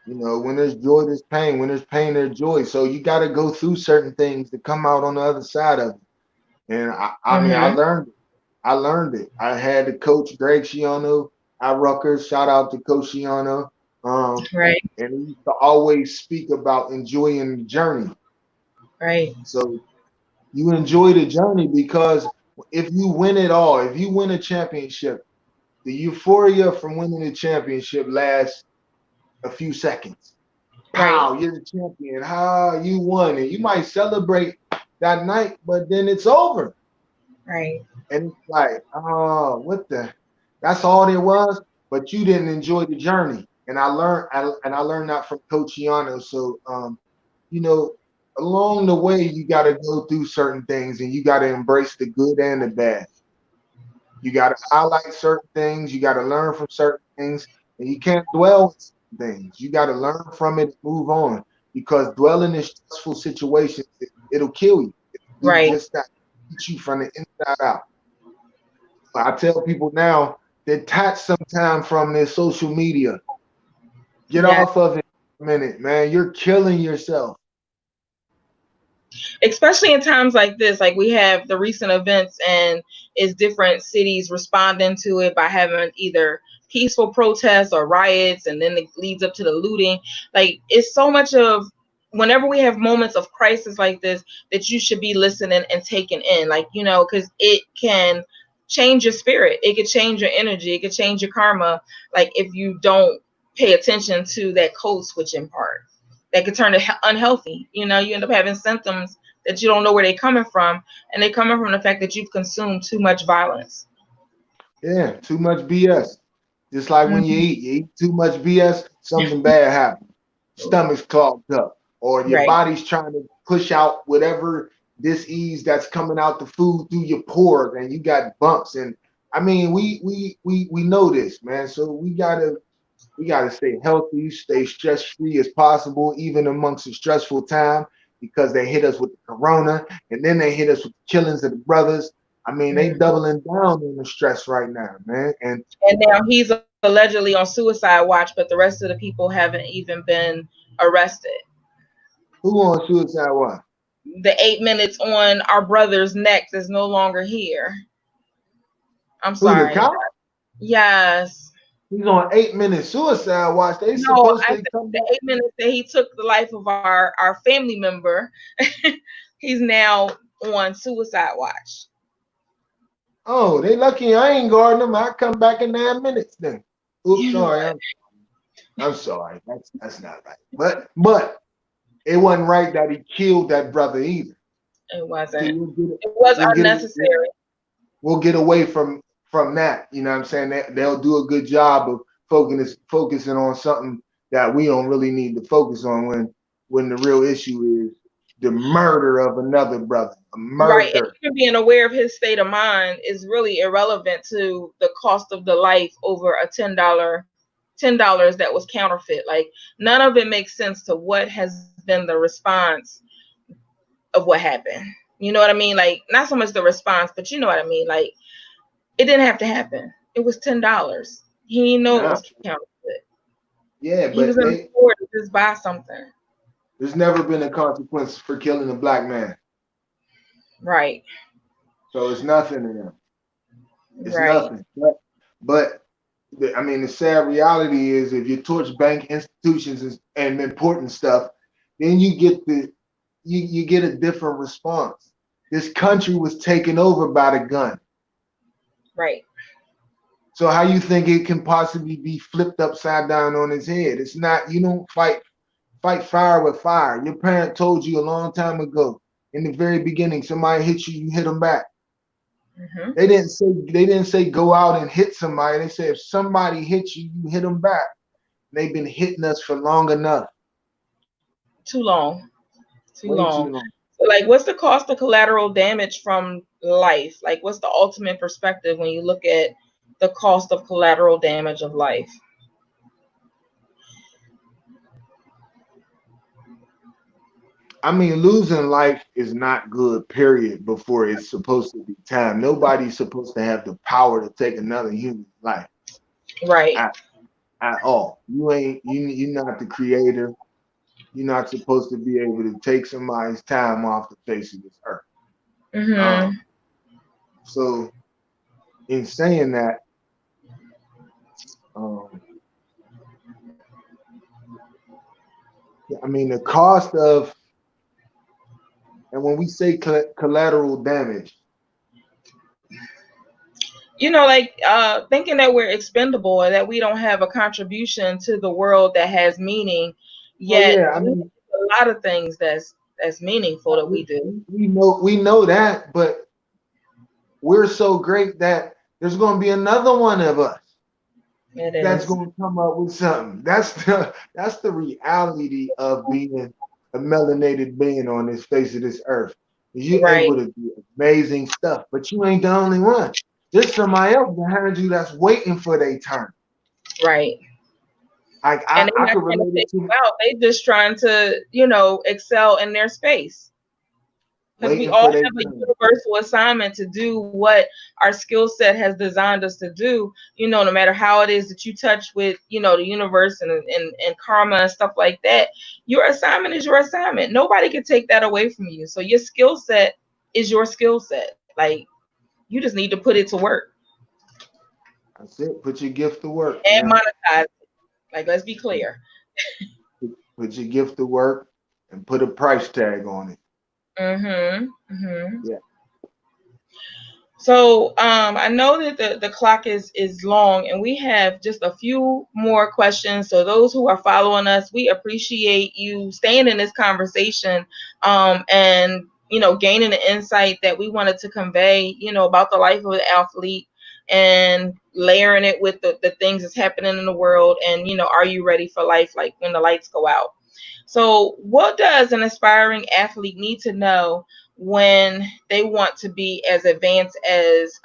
when there's joy, there's pain. When there's pain, there's joy. So you got to go through certain things to come out on the other side of it. And I mean, Mm-hmm. I learned it. I had the coach Greg Schiano at Rutgers. Shout out to Coach Schiano. Right. And he used to always speak about enjoying the journey. Right. So you enjoy the journey because if you win it all, if you win a championship, the euphoria from winning the championship lasts a few seconds. Right. Pow, you're the champion. Ha, you won. And you might celebrate that night, but then it's over. Right. And it's like, oh, what the? That's all there was. But you didn't enjoy the journey. And I learned that from Coach Yano. So, you know, along the way, you got to go through certain things, and you got to embrace the good and the bad. You got to highlight certain things. You got to learn from certain things, and you can't dwell on certain things. You got to learn from it and move on, because dwelling in stressful situations, it'll kill you. It'll do Right. just that, eat you from the inside out. I tell people now, detach sometime from their social media. Get Yeah. off of it for a minute, man. You're killing yourself. Especially in times like this, like we have the recent events and it's different cities responding to it by having either peaceful protests or riots, and then it leads up to the looting. Like it's so much of whenever we have moments of crisis like this that you should be listening and taking in, like, because it can change your spirit, it could change your energy, it could change your karma, like if you don't pay attention to that code switching part that could turn to unhealthy. You end up having symptoms that you don't know where they're coming from, and they're coming from the fact that you've consumed too much violence. Yeah, too much BS. Just like when Mm-hmm. you eat too much BS, something bad happens. Stomach's clogged up, or your Right. body's trying to push out whatever disease that's coming out the food through your pores, and you got bumps. And I mean, we know this, man. So we gotta stay healthy, stay stress free as possible, even amongst a stressful time, because they hit us with the corona, and then they hit us with the killings of the brothers. I mean, they Mm-hmm. doubling down on the stress right now, man. And And now he's allegedly on suicide watch, but the rest of the people haven't even been arrested. who on suicide watch? The 8 minutes on our brother's neck is no longer here. I'm Who, the sorry. cop? Yes. He's on 8 minute suicide watch. They No, supposed I to said come the back. 8 minutes that he took the life of our family member. He's now on suicide watch. Oh, they lucky I ain't guarding them. I come back in 9 minutes then. Oops, sorry. I'm sorry. That's not right. But it wasn't right that he killed that brother either. It See, wasn't. It was we'll get unnecessary. we'll get away from that. You know what I'm saying? They'll do a good job of focusing on something that we don't really need to focus on when the real issue is the murder of another brother. A Right. And murder. even being aware of his state of mind is really irrelevant to the cost of the life over a $10 that was counterfeit. Like none of it makes sense to what has been the response of what happened. You know what I mean? Like, not so much the response, but you know what I mean? Like, it didn't have to happen. It was $10. He didn't know it Nah, was counterfeit. yeah, He was but in a store to just buy something. there's never been a consequence for killing a black man. Right. So it's nothing to them. It's Right. nothing. But I mean, the sad reality is, if you torch bank institutions and important stuff, then you get a different response. This country was taken over by the gun. Right. So how you think it can possibly be flipped upside down on its head? It's not. You don't fight fire with fire. Your parent told you a long time ago, in the very beginning, somebody hit you, you hit them back. Mm-hmm. They didn't say go out and hit somebody. They said if somebody hits you, you hit them back. They've been hitting us for long enough. Too long. Too Way too long. long. So, like, what's the cost of collateral damage from life? Like, what's the ultimate perspective when you look at the cost of collateral damage of life? I mean, losing life is not good, period, before it's supposed to be time. Nobody's supposed to have the power to take another human life Right. at, at all. You're not the creator. You're not supposed to be able to take somebody's time off the face of this earth. Mm-hmm. Um, so in saying that, um, I mean, the cost of, and when we say collateral damage, Like, thinking that we're expendable or that we don't have a contribution to the world that has meaning, oh yet yeah, I we mean, have a lot of things that's meaningful that we we, do. we know that, but we're so great that there's going to be another one of us It that's is. going to come up with something. That's the reality of being a melanated being on this face of this earth. You're Right. able to do amazing stuff, but you ain't the only one. There's somebody else behind you that's waiting for their turn. Right. Like And I, they're I not could trying to relate take it to you out. They just trying to, excel in their space. Because we waiting all for their have a turn. universal assignment to do what our skill set has designed us to do, no matter how it is that you touch with, the universe and karma and stuff like that. Your assignment is your assignment. Nobody can take that away from you. So your skill set is your skill set. Like, you just need to put it to work That's it. Put your gift to work, and man. monetize it. Like, let's be clear. Put your gift to work and put a price tag on it. Mm-hmm. Mm-hmm. Yeah. So I know that the clock is long, and we have just a few more questions. So those who are following us, we appreciate you staying in this conversation, and gaining the insight that we wanted to convey, about the life of an athlete, and layering it with the things that's happening in the world, and are you ready for life, like when the lights go out? So, what does an aspiring athlete need to know when they want to be as advanced as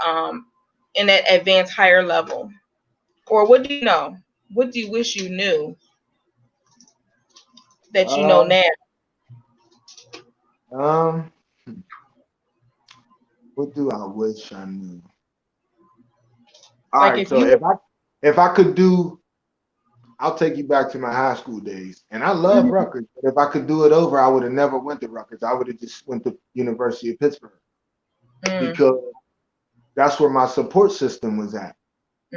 in that advanced higher level? Or what do you know? What do you wish you knew that you know Um. now? Um. What do I wish I knew? All Like, right. if So you if I could do, I'll take you back to my high school days, and I love Mhm. Rutgers. But if I could do it over, I would have never went to Rutgers. I would have just went to University of Pittsburgh Mm, because that's where my support system was at.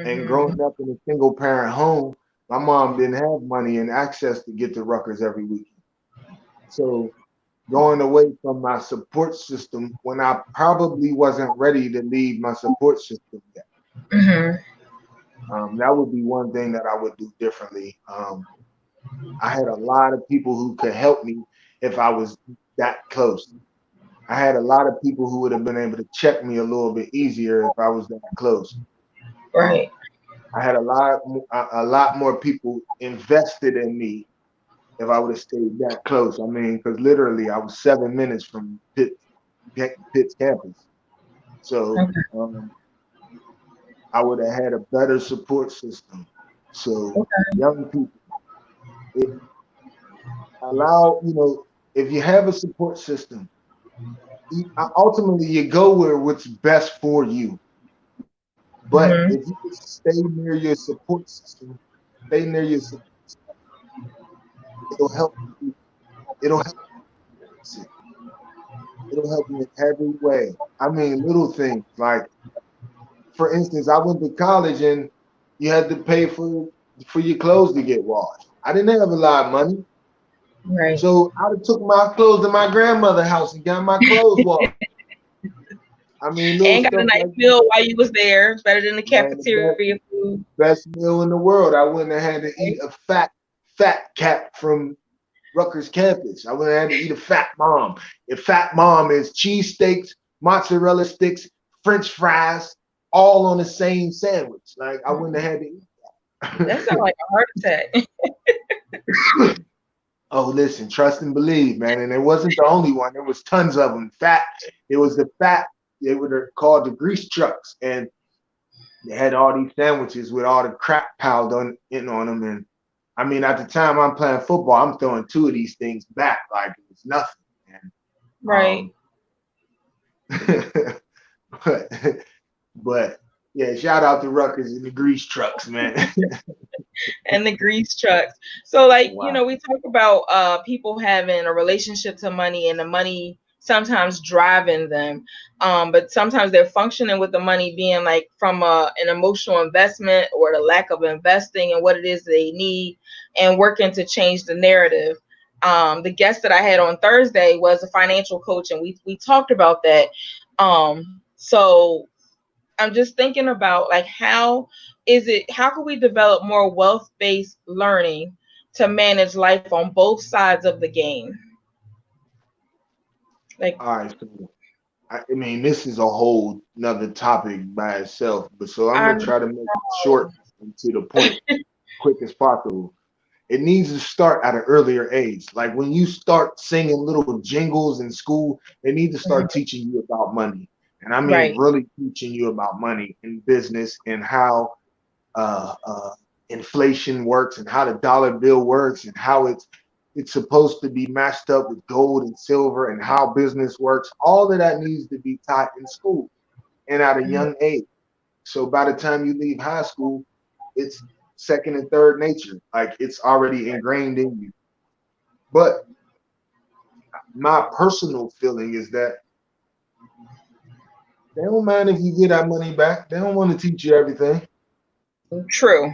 And mhm. growing up in a single parent home, my mom didn't have money and access to get to Rutgers every weekend. So going away from my support system when I probably wasn't ready to leave my support system yet. Mhm. That would be one thing that I would do differently. I had a lot of people who could help me if I was that close. I had a lot of people who would have been able to check me a little bit easier if I was that close. Um, Right. I had a lot more people invested in me if I would have stayed that close. I mean, because literally I was 7 minutes from Pitt's campus. So Okay. I would have had a better support system. So young people, it allow, if you have a support system, ultimately you go where what's best for you. But Hmm. if you just stay near your support system, stay near your support system, it'll help you. It'll help you. It'll help you in every way. I mean, little things like, for instance, I went to college and you had to pay for your clothes to get washed. I didn't have a lot of money, Right. so I took my clothes to my grandmother's house and got my clothes washed. I mean, little And got a stuff nice like that. meal while you was there. It's better than the Man, the cafeteria food. best meal in the world. I wouldn't have had to eat a fat cat from Rutgers campus. I would have had to eat a fat mom. A fat mom is cheesesteaks, mozzarella sticks, French fries, all on the same sandwich. Like I wouldn't have had That to sounds like a heart attack. eat. Oh, listen, trust and believe, man. And it wasn't the only one. There was tons of them. Fat. It was the fat. They were called the grease trucks, and they had all these sandwiches with all the crap piled on them. And I mean, at the time I'm playing football, I'm throwing two of these things back like it was nothing. And Right. but but yeah, shout out to Rutgers and the grease trucks, man. And the grease trucks. So like, Wow. we talk about people having a relationship to money and the money sometimes driving them. But sometimes they're functioning with the money being like from an emotional investment or the lack of investing and what it is they need and working to change the narrative. The guest that I had on Thursday was a financial coach and we talked about that. So I'm just thinking about like how can we develop more wealth-based learning to manage life on both sides of the game? Like All right, so I mean, this is a whole another topic by itself, but so I'm I gonna try to make it short and to the point, quick as possible. It needs to start at an earlier age. Like when you start singing little jingles in school, they need to start teaching you about money. And I mean, right, really teaching you about money in business and how uh, uh, inflation works and how the dollar bill works and how it's supposed to be matched up with gold and silver and how business works. All of that needs to be taught in school and at a young age. So by the time you leave high school, it's second and third nature. Like it's already ingrained in you. But my personal feeling is that they don't mind if you get that money back. They don't want to teach you everything. true,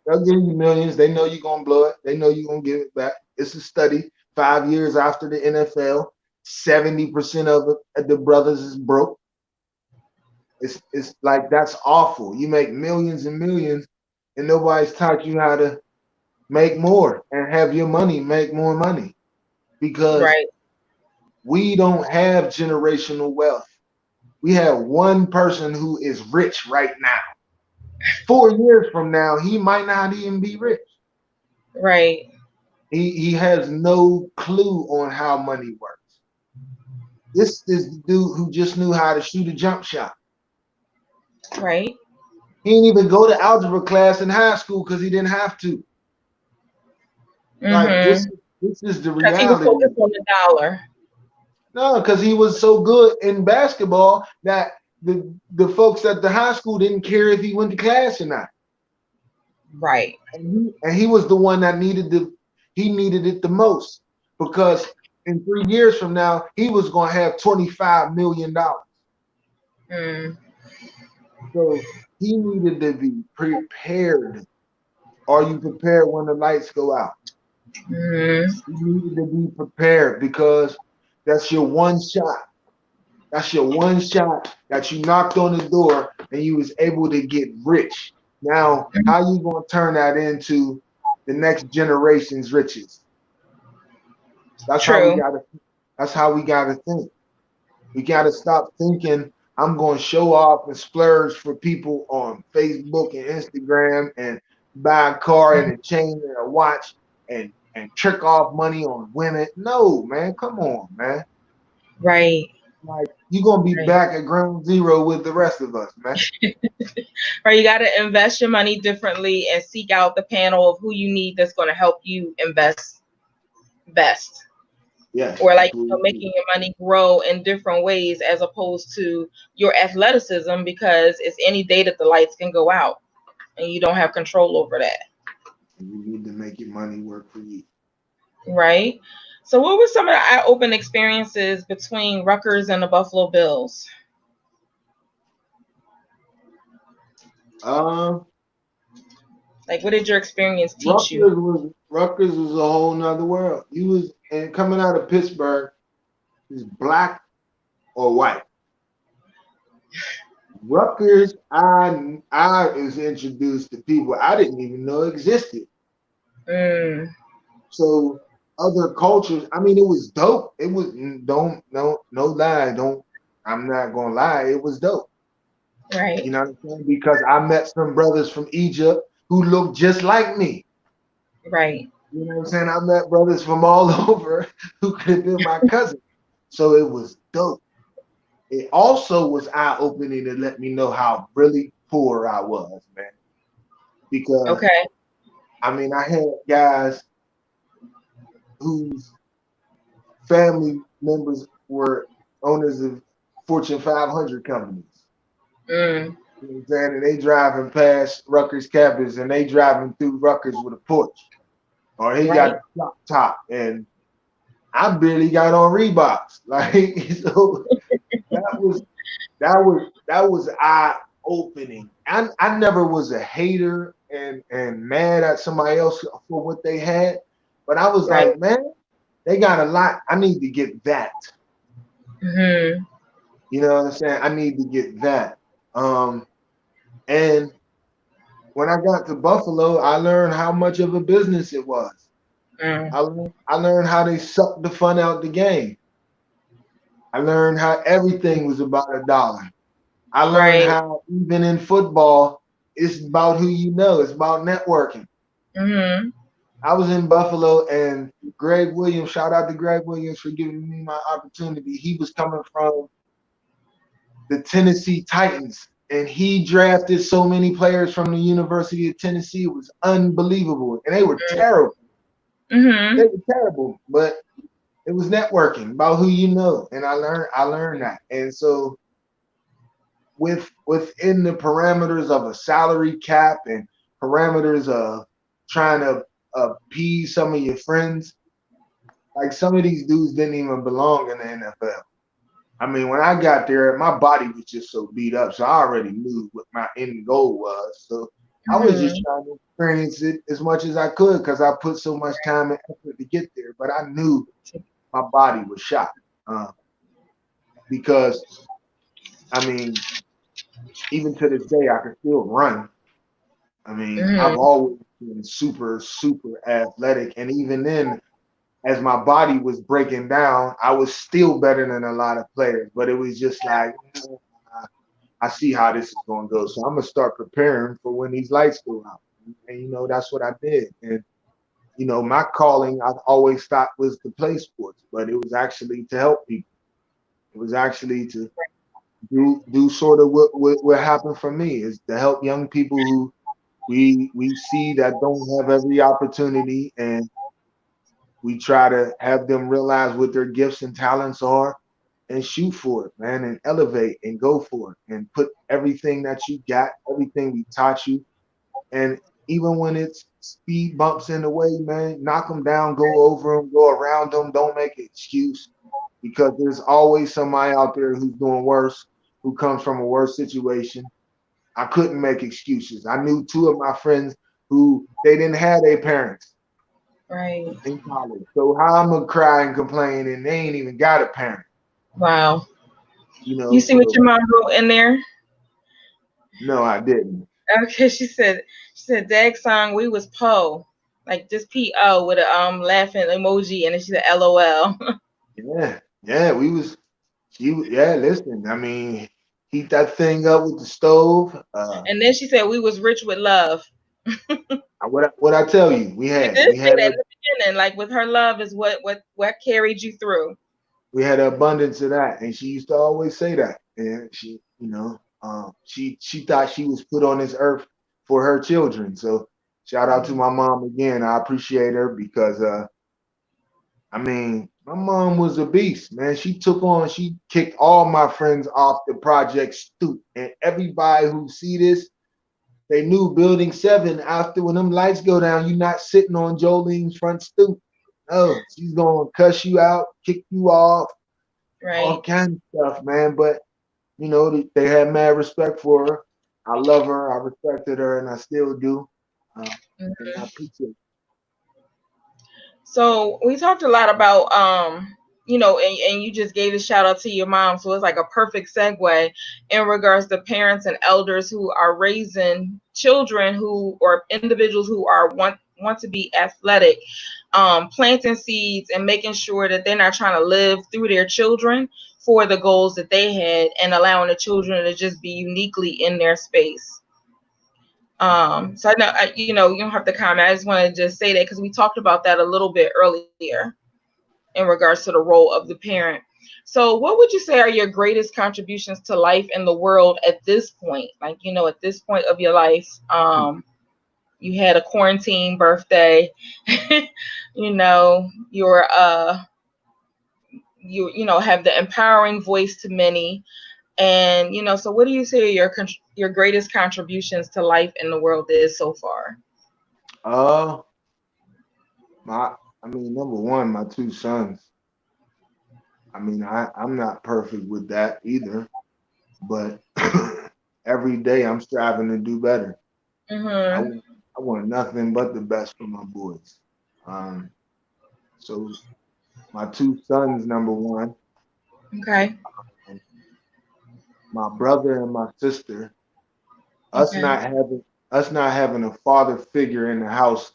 They'll give you millions. They know you're gonna blow it. They know you're gonna give it back. It's a study. 5 years after the NFL, 70% of the brothers is broke. It's like that's awful. You make millions and millions, and nobody's taught you how to make more and have your money make more money because right, we don't have generational wealth. We have one person who is rich right now. 4 years from now, he might not even be rich. right, He has no clue on how money works. This is the dude who just knew how to shoot a jump shot. right. He didn't even go to algebra class in high school because he didn't have to. Like Mm-hmm. this is the Because he was reality. focused on the dollar. No, because he was so good in basketball that the folks at the high school didn't care if he went to class or not. Right, And he was the one that needed it the most because in 3 years from now he was going to have $25 million. mm, So he needed to be prepared. Are you prepared when the lights go out? mm, You needed to be prepared because that's your one shot. That's your one shot that you knocked on the door and you was able to get rich. Now, how you gonna turn that into the next generation's riches? That's how we true, gotta that's how we gotta think. We gotta stop thinking I'm gonna show off and splurge for people on Facebook and Instagram and buy a car and a chain and a watch and trick off money on women. No, man, come on, man. right, Like you're gonna be right. back at ground zero with the rest of us, man. Right, you got to invest your money differently and seek out the panel of who you need that's going to help you invest best. Yes, or like absolutely true. making your money grow in different ways as opposed to your athleticism, because it's any day that the lights can go out and you don't have control over that, And you need to make your money work for you. right? So what were some of the eye-open experiences between Rutgers and the Buffalo Bills? Um, Like, what did your experience teach you? Rutgers was a whole nother world. You was and coming out of Pittsburgh is black or white. Rutgers, I was introduced to people I didn't even know existed. Mm, So other cultures, I mean, it was dope. It was don't no lie, don't I'm not gonna lie, it was dope. right, You know what I'm saying? Because I met some brothers from Egypt who looked just like me. right, You know what I'm saying? I met brothers from all over who could have been my cousin. So it was dope. It also was eye opening to let me know how really poor I was, man. Because okay, I mean, I had guys whose family members were owners of Fortune 500 companies. mm, You know what I'm saying? And they driving past Rutgers campus and they driving through Rutgers with a Porsche. Or he got right, a drop top and I barely got on Reeboks. Like so that was that was eye opening. I never was a hater and mad at somebody else for what they had, but I was right, like, man, they got a lot. I need to get that. mm-hmm, You know what I'm saying? I need to get that. Um, and when I got to Buffalo, I learned how much of a business it was. mm, I learned how they sucked the fun out the game. I learned how everything was about a dollar. I learned right, how even in football, it's about who you know. It's about networking. mm-hmm, I was in Buffalo and Greg Williams, shout out to Greg Williams for giving me my opportunity. He was coming from the Tennessee Titans and he drafted so many players from the University of Tennessee. It was unbelievable. And they were terrible. mm-hmm, They were terrible, but it was networking about who you know. And I learned that. And so within the parameters of a salary cap and parameters of trying to appease some of your friends, like some of these dudes didn't even belong in the NFL. I mean, when I got there, my body was just so beat up, so I already knew what my end goal was. So I was just mm-hmm, trying to experience it as much as I could because I put so much time and effort to get there. But I knew my body was shot uh, because I mean, even to this day, I can still run. I mean, I've mm-hmm, always been super, super athletic. And even then, as my body was breaking down, I was still better than a lot of players. But it was just like, I see how this is going to go. So I'm going to start preparing for when these lights go out. And, that's what I did. And, my calling, I've always thought was to play sports, but it was actually to help people. It was actually to do sort of what happened for me is to help young people who we see that don't have every opportunity, and we try to have them realize what their gifts and talents are and shoot for it, man, and elevate and go for it and put everything that you got, everything we taught you. And even when it's speed bumps in the way, man, knock them down, go over them, go around them. Don't make an excuse because there's always somebody out there who's doing worse, who comes from a worse situation. I couldn't make excuses. I knew two of my friends who they didn't have their parents right, in college. So how I'm gonna cry and complain and they ain't even got a parent, wow. You see what so your mom wrote in there? no, I didn't. Okay, she said Dag song we was po, like just P-O with a laughing emoji, and then she said LOL. Yeah, yeah, yeah, listen, I mean, heat that thing up with the stove. And then she said we was rich with love. What I tell you, we She had did we say had that a in the beginning, like with her love is what carried you through. we had an abundance of that, and she used to always say that. And she, she thought she was put on this earth for her children. So shout out to my mom again. I appreciate her because I mean, My mom was a beast, man. She kicked all my friends off the project stoop. And everybody who see this, they knew building 7, after when them lights go down, you not sitting on Jolene's front stoop. No, she's gonna cuss you out, kick you off, all Right. kinds of stuff, man. But they had mad respect for her. I love her, I respected her, and I still do. Uh, and I appreciate it. So we talked a lot about and you just gave a shout out to your mom. So it's like a perfect segue in regards to parents and elders who are raising children who or individuals who are want to be athletic, planting seeds and making sure that they're not trying to live through their children for the goals that they had and allowing the children to just be uniquely in their space. So I know, you don't have to comment. I just want to just say that because we talked about that a little bit earlier in regards to the role of the parent. So what would you say are your greatest contributions to life in the world at this point? Like, at this point of your life, you had a quarantine birthday, you're, you have the empowering voice to many. And, so what do you say your greatest contributions to life in the world is so far? Uh, number one, my 2 sons. I'm not perfect with that either, but every day I'm striving to do better. I Mm-hmm. want, I want nothing but the best for my boys. Um, so my 2 sons, number one, Okay. and my brother and my sister, us Okay. not having us not having a father figure in the house,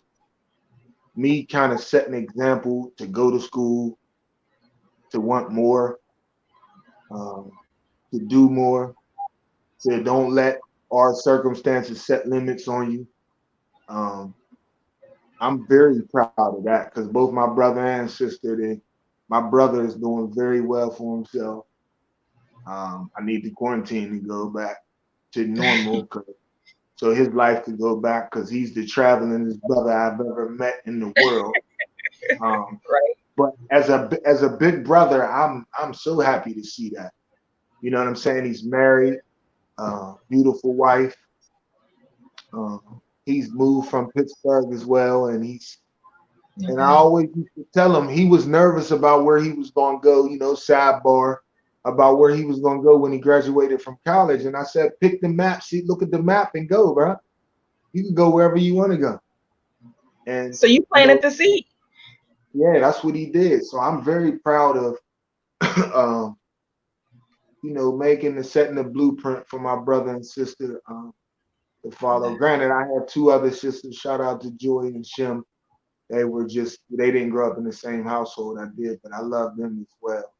me kind of setting an example to go to school, to want more, um, to do more, to don't let our circumstances set limits on you. Um, I'm very proud of that because both my brother and sister, my brother is doing very well for himself. I need the quarantine to go back to normal, so his life could go back because he's the travelingest brother I've ever met in the world. Um, Right. but as a big brother, I'm so happy to see that. You know what I'm saying? He's married, beautiful wife. Uh, he's moved from Pittsburgh as well, and I Okay. always used to tell him he was nervous about where he was going to go. Sidebar about where he was going to go when he graduated from college, and I said, pick the map, see, look at the map, and go, bro. You can go wherever you want to go, and So you you planted know, the seed. yeah, that's what he did. So I'm very proud of, um, making the setting the blueprint for my brother and sister to follow. Granted, I have 2 other sisters. Shout out to Joy and Shim. They didn't grow up in the same household I did, but I love them as well.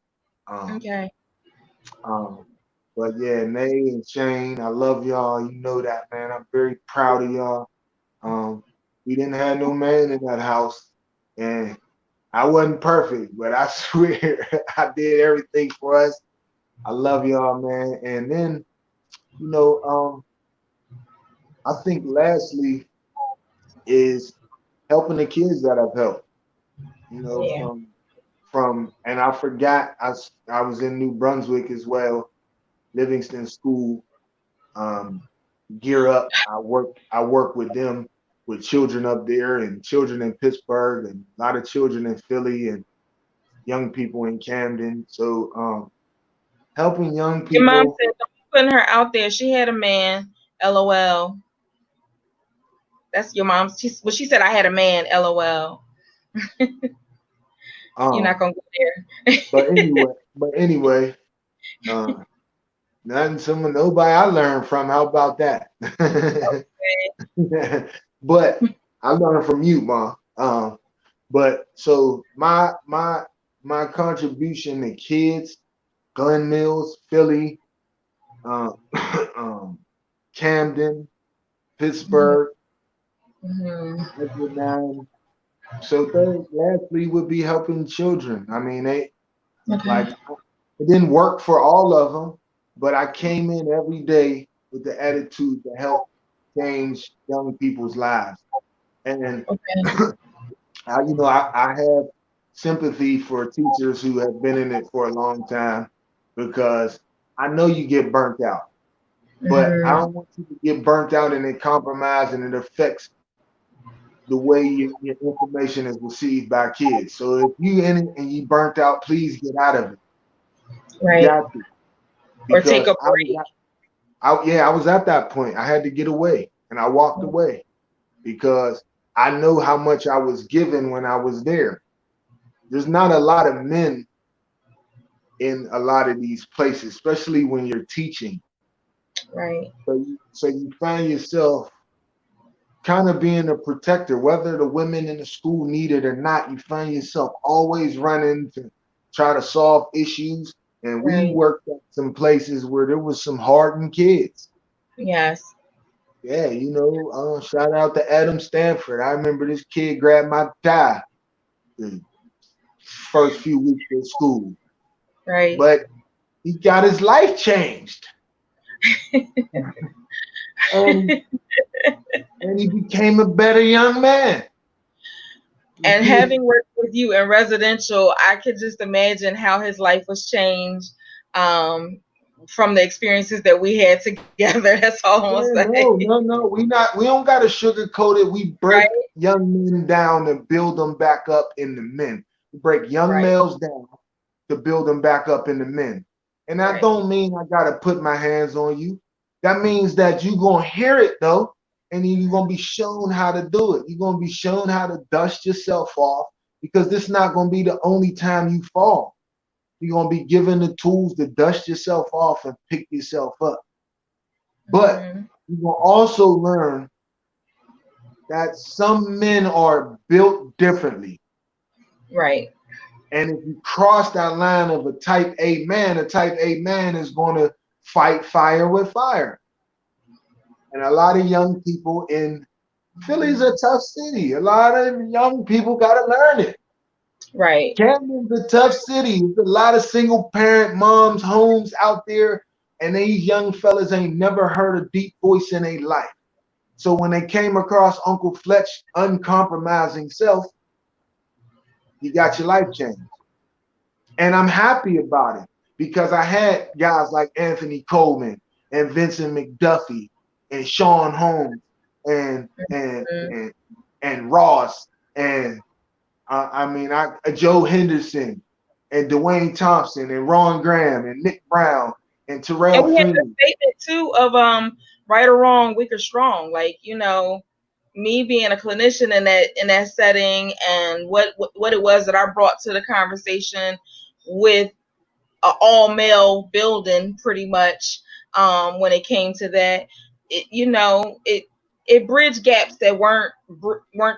Um, Okay. um, but yeah, Nay and Shane, I love y'all. You know that, man. I'm very proud of y'all. Um, we didn't have no man in that house, and I wasn't perfect, but I swear I did everything for us. I love y'all, man. And then, you know, um, I think lastly is helping the kids that I've helped. You know, Yeah. and I forgot I was in New Brunswick as well, Livingston School, um, Gear Up. I work with them with children up there and children in Pittsburgh and a lot of children in Philly and young people in Camden. So helping young Your mom people. said, don't be putting her out there. She had a man. LOL. That's your mom. She said I had a man. LOL. You're not Um, gonna go there. but anyway, uh, nobody I learned from. How about that? But I learned from you, Ma. But so my contribution to kids, Glen Mills, Philly, uh, um, Camden, Mhm. Pittsburgh, Mhm. Edward. So lastly would be helping children. I mean, Okay. like it didn't work for all of them, but I came in every day with the attitude to help change young people's lives. And Okay. I have sympathy for teachers who have been in it for a long time, because I know you get burnt out, but I Mhm. don't want you to get burnt out and it compromise and it affects the way your information is received by kids. So if you in it and you burnt out, please get out of it. You Right. got to, Or take because a break. I was at that point. I had to get away, and I walked away because I know how much I was given when I was there. There's not a lot of men in a lot of these places, especially when you're teaching. Right. So you find yourself kind of being a protector, whether the women in the school need it or not. You find yourself always running to try to solve issues. And we Right. worked at some places where there was some hardened kids. Yes. Yeah, shout out to Adam Stanford. I remember this kid grabbed my tie the first few weeks of school, Right. but he got his life changed, and and he became a better young man. You And see, having worked with you in residential, I could just imagine how his life was changed um, from the experiences that we had together. That's all I'm gonna yeah, say. no. We don't gotta sugarcoat it. We break Right. young men down and build them back up into men. We break young Right. males down to build them back up into men. And that Right. don't mean I gotta put my hands on you. That means that you're gonna hear it though, and then you're gonna be shown how to do it. You're gonna be shown how to dust yourself off, because this is not gonna be the only time you fall. You're gonna be given the tools to dust yourself off and pick yourself up. But Hmm. you will also learn that some men are built differently. Right. And if you cross that line of a type A man is going to fight fire with fire. And a lot of young people in Philly's a tough city. A lot of young people got to learn it. Right. Camden's a tough city. There's a lot of single parent moms, homes out there, and these young fellas ain't never heard a deep voice in their life. So when they came across Uncle Fletch uncompromising self, you got your life changed. And I'm happy about it, because I had guys like Anthony Coleman and Vincent McDuffie and Sean Holmes and and Mhm. and, and Ross and Joe Henderson and Dwayne Thompson and Ron Graham and Nick Brown and And Terrell we had the Feeney. statement too of right or wrong, weak or strong. Like, me being a clinician in that setting, and what it was that I brought to the conversation with an all male building, pretty much. When it came to that, it bridged gaps that weren't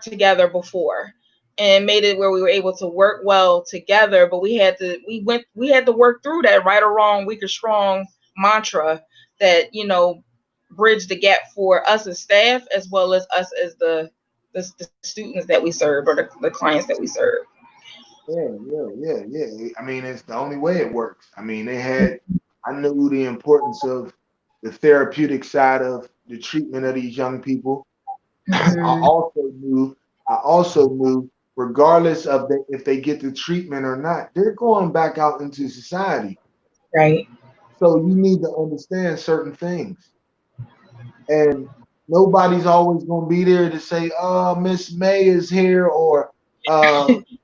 together before, and made it where we were able to work well together. But we had to work through that right or wrong, weak or strong mantra that bridge the gap for us as staff, as well as us as the students that we serve, or the clients that we serve. Yeah. I mean, it's the only way it works. I mean, I knew the importance of the therapeutic side of the treatment of these young people. I Hmm. also knew, regardless of if they get the treatment or not, they're going back out into society. Right. So you need to understand certain things. And nobody's always going to be there to say, "Oh, Miss May is here," or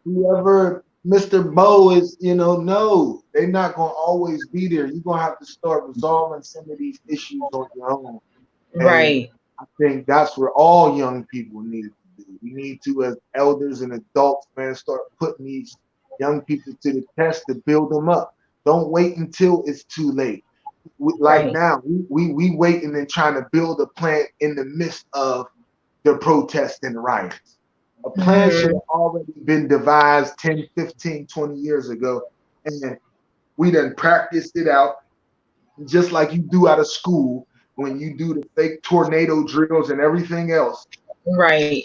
whoever Mr. Bo is. No, they're not going to always be there. You're going to have to start resolving some of these issues on your own. And Right. I think that's where all young people need to do. We need to, as elders and adults, man, start putting these young people to the test to build them up. Don't wait until it's too late. Like Right. now, we waiting and trying to build a plan in the midst of the protests and riots. A plan should Hmm. have already been devised 10, 15, 20 years ago. And we done practiced it out, just like you do out of school when you do the fake tornado drills and everything else. Right.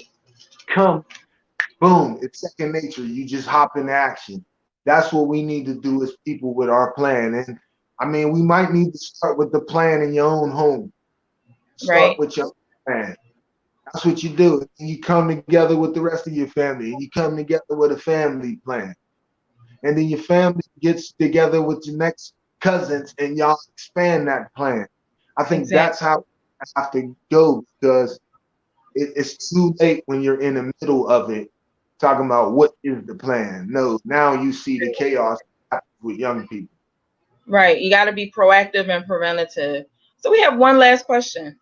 Come, boom, it's second nature. You just hop into action. That's what we need to do as people with our plan. And I mean, we might need to start with the plan in your own home. Start Right. with your own plan. That's what you do. And you come together with the rest of your family, and you come together with a family plan. And then your family gets together with your next cousins, and y'all expand that plan. I think Exactly. that's how I have to go, because it's too late when you're in the middle of it talking about what is the plan. No, now you see the chaos with young people. Right. You got to be proactive and preventative. So we have one last question.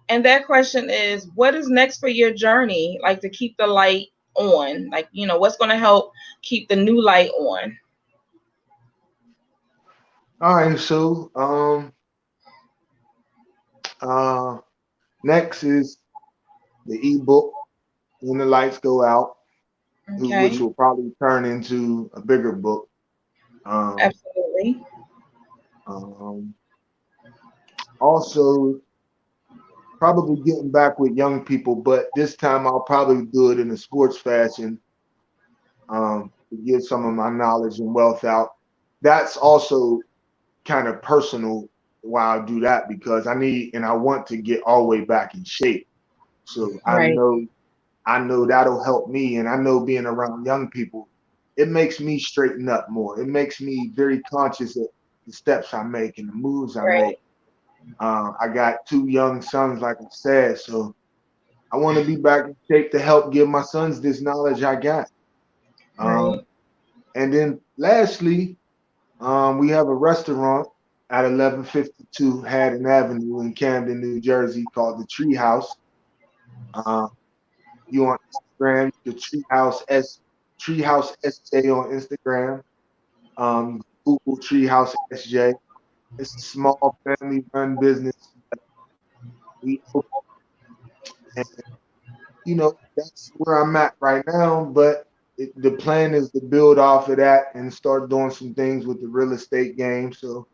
And that question is, what is next for your journey? Like to keep the light on, like, what's going to help keep the new light on? All right, so uh next is the ebook When the Lights Go Out, which Okay. will probably turn into a bigger book. Um, Absolutely. um, Also, probably getting back with young people, but this time I'll probably do it in a sports fashion, to get some of my knowledge and wealth out. That's also kind of personal why I do that, because I need and I want to get all the way back in shape. So Right. I know that'll help me, and I know being around young people, it makes me straighten up more. It makes me very conscious of the steps I make and the moves I Right. make. I got two young sons, like I said, so I want to be back in shape to help give my sons this knowledge I got. Right. Um, and then lastly, we have a restaurant at 1152 Haddon Avenue in Camden, New Jersey, called the Treehouse. Uh, you on Instagram, the Treehouse SJ on Instagram. Google Treehouse SJ. It's a small family run business. We open, and that's where I'm at right now. But the plan is to build off of that and start doing some things with the real estate game. So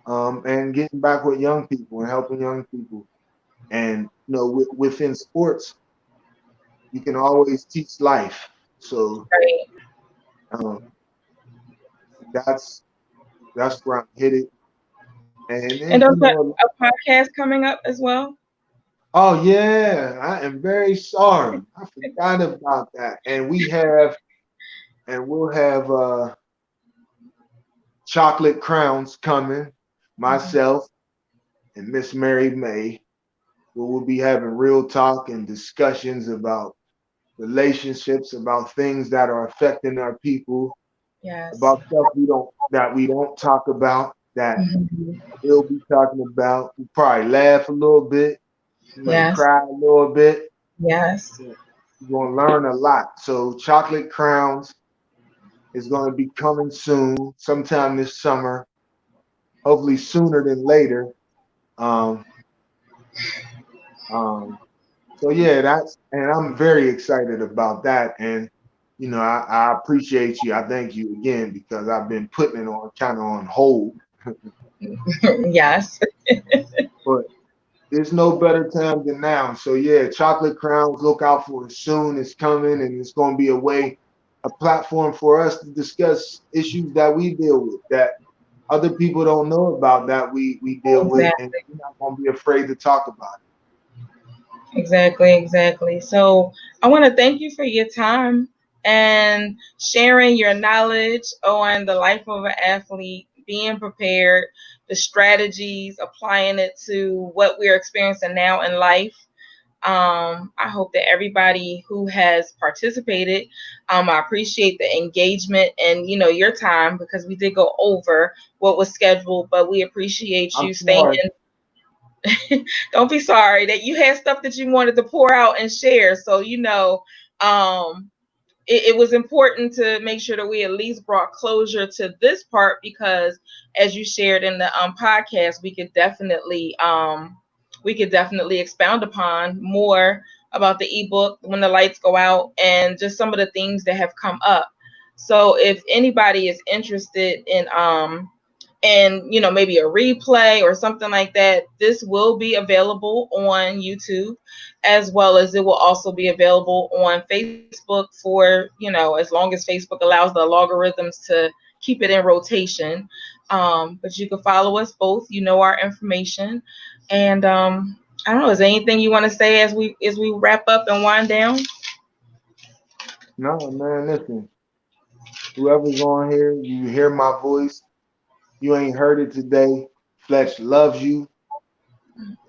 and getting back with young people and helping young people. And within sports, you can always teach life. So Right. um, that's that's where I'm headed. And And then don't put a podcast coming up as well. oh yeah, I am very sorry. I forgot about that. We'll have chocolate crowns coming. Myself and Miss Mary May, where we'll be having real talk and discussions about relationships, about things that are affecting our people, Yes. about stuff we don't talk about that Mhm. we'll be talking about. We probably laugh a little bit, you may Yes. cry a little bit. Yes. You're gonna learn a lot. So chocolate crowns is gonna be coming soon, sometime this summer, hopefully sooner than later. Um, um, so yeah, and I'm very excited about that. And I appreciate you. I thank you again, because I've been putting it on kind of on hold. Yes. But there's no better time than now. So yeah, chocolate crowns, look out for it soon. It's coming, and it's going to be a platform for us to discuss issues that we deal with, that other people don't know about, that we deal with, and Exactly. we're not going to be afraid to talk about Exactly. Exactly. So I want to thank you for your time and sharing your knowledge on the life of an athlete, being prepared, the strategies, applying it to what we're experiencing now in life. I hope that everybody who has participated, I appreciate the engagement and your time, because we did go over what was scheduled, but we it. appreciate I'm you staying. sorry. Don't be sorry that you had stuff that you wanted to pour out and share. So um, it was important to make sure that we at least brought closure to this part, because as you shared in the podcast, we could definitely expound upon more about the ebook When the Lights Go Out, and just some of the things that have come up. So if anybody is interested in and maybe a replay or something like that, this will be available on YouTube, as well as it will also be available on Facebook for as long as Facebook allows the algorithms to keep it in rotation. But you can follow us both, our information. And I don't know. Is there anything you want to say as we wrap up and wind down? No, man, listen, whoever's on here, you hear my voice. You ain't heard it today. Fletch loves you.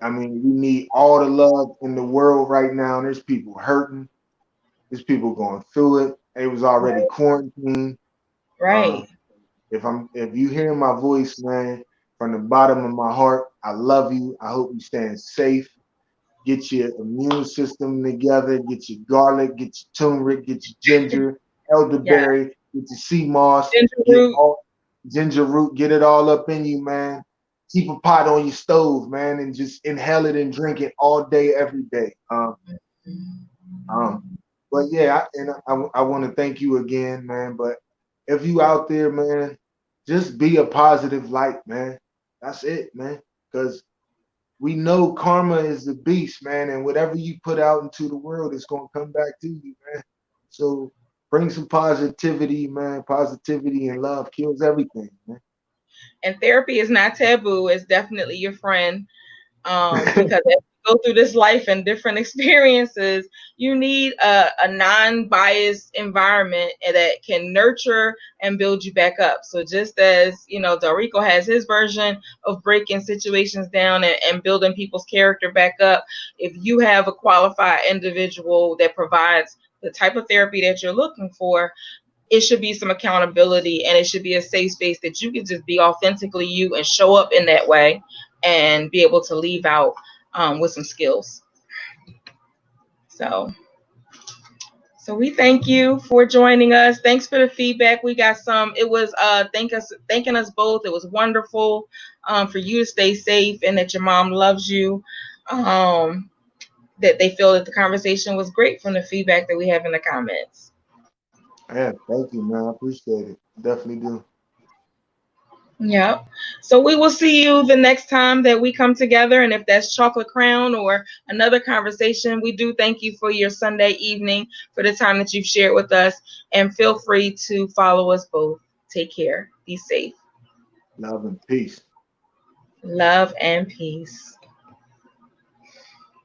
I mean, we need all the love in the world right now. There's people hurting. There's people going through it. It was already quarantined. Right. Um, if you hear my voice, man, from the bottom of my heart, I love you. I hope you staying safe. Get your immune system together. Get your garlic. Get your turmeric. Get your ginger, Yeah. elderberry. Get your sea moss. Ginger Get root. all ginger root. Get it all up in you, man. Keep a pot on your stove, man, and just inhale it and drink it all day, every day. Um, but yeah, I want to thank you again, man. But if you out there, man, just be a positive light, man. That's it, man. Because we know karma is the beast, man, and whatever you put out into the world is gonna come back to you, man. So bring some positivity, man. Positivity and love kills everything, man. And therapy is not taboo. It's definitely your friend. Because as you go through this life and different experiences, you need a non-biased environment that can nurture and build you back up. So just as, Delrico has his version of breaking situations down and building people's character back up, if you have a qualified individual that provides the type of therapy that you're looking for, it should be some accountability, and it should be a safe space that you can just be authentically you and show up in that way and be able to leave out with some skills. So we thank you for joining us. Thanks for the feedback. We got some. It was thanking us both. It was wonderful for you to stay safe and that your mom loves you. That they feel that the conversation was great from the feedback that we have in the comments. Yeah, thank you, man. I appreciate it. Definitely do. Yep. So we will see you the next time that we come together. And if that's Chocolate Crown or another conversation, we do thank you for your Sunday evening, for the time that you've shared with us. And feel free to follow us both. Take care. Be safe. Love and peace. Love and peace.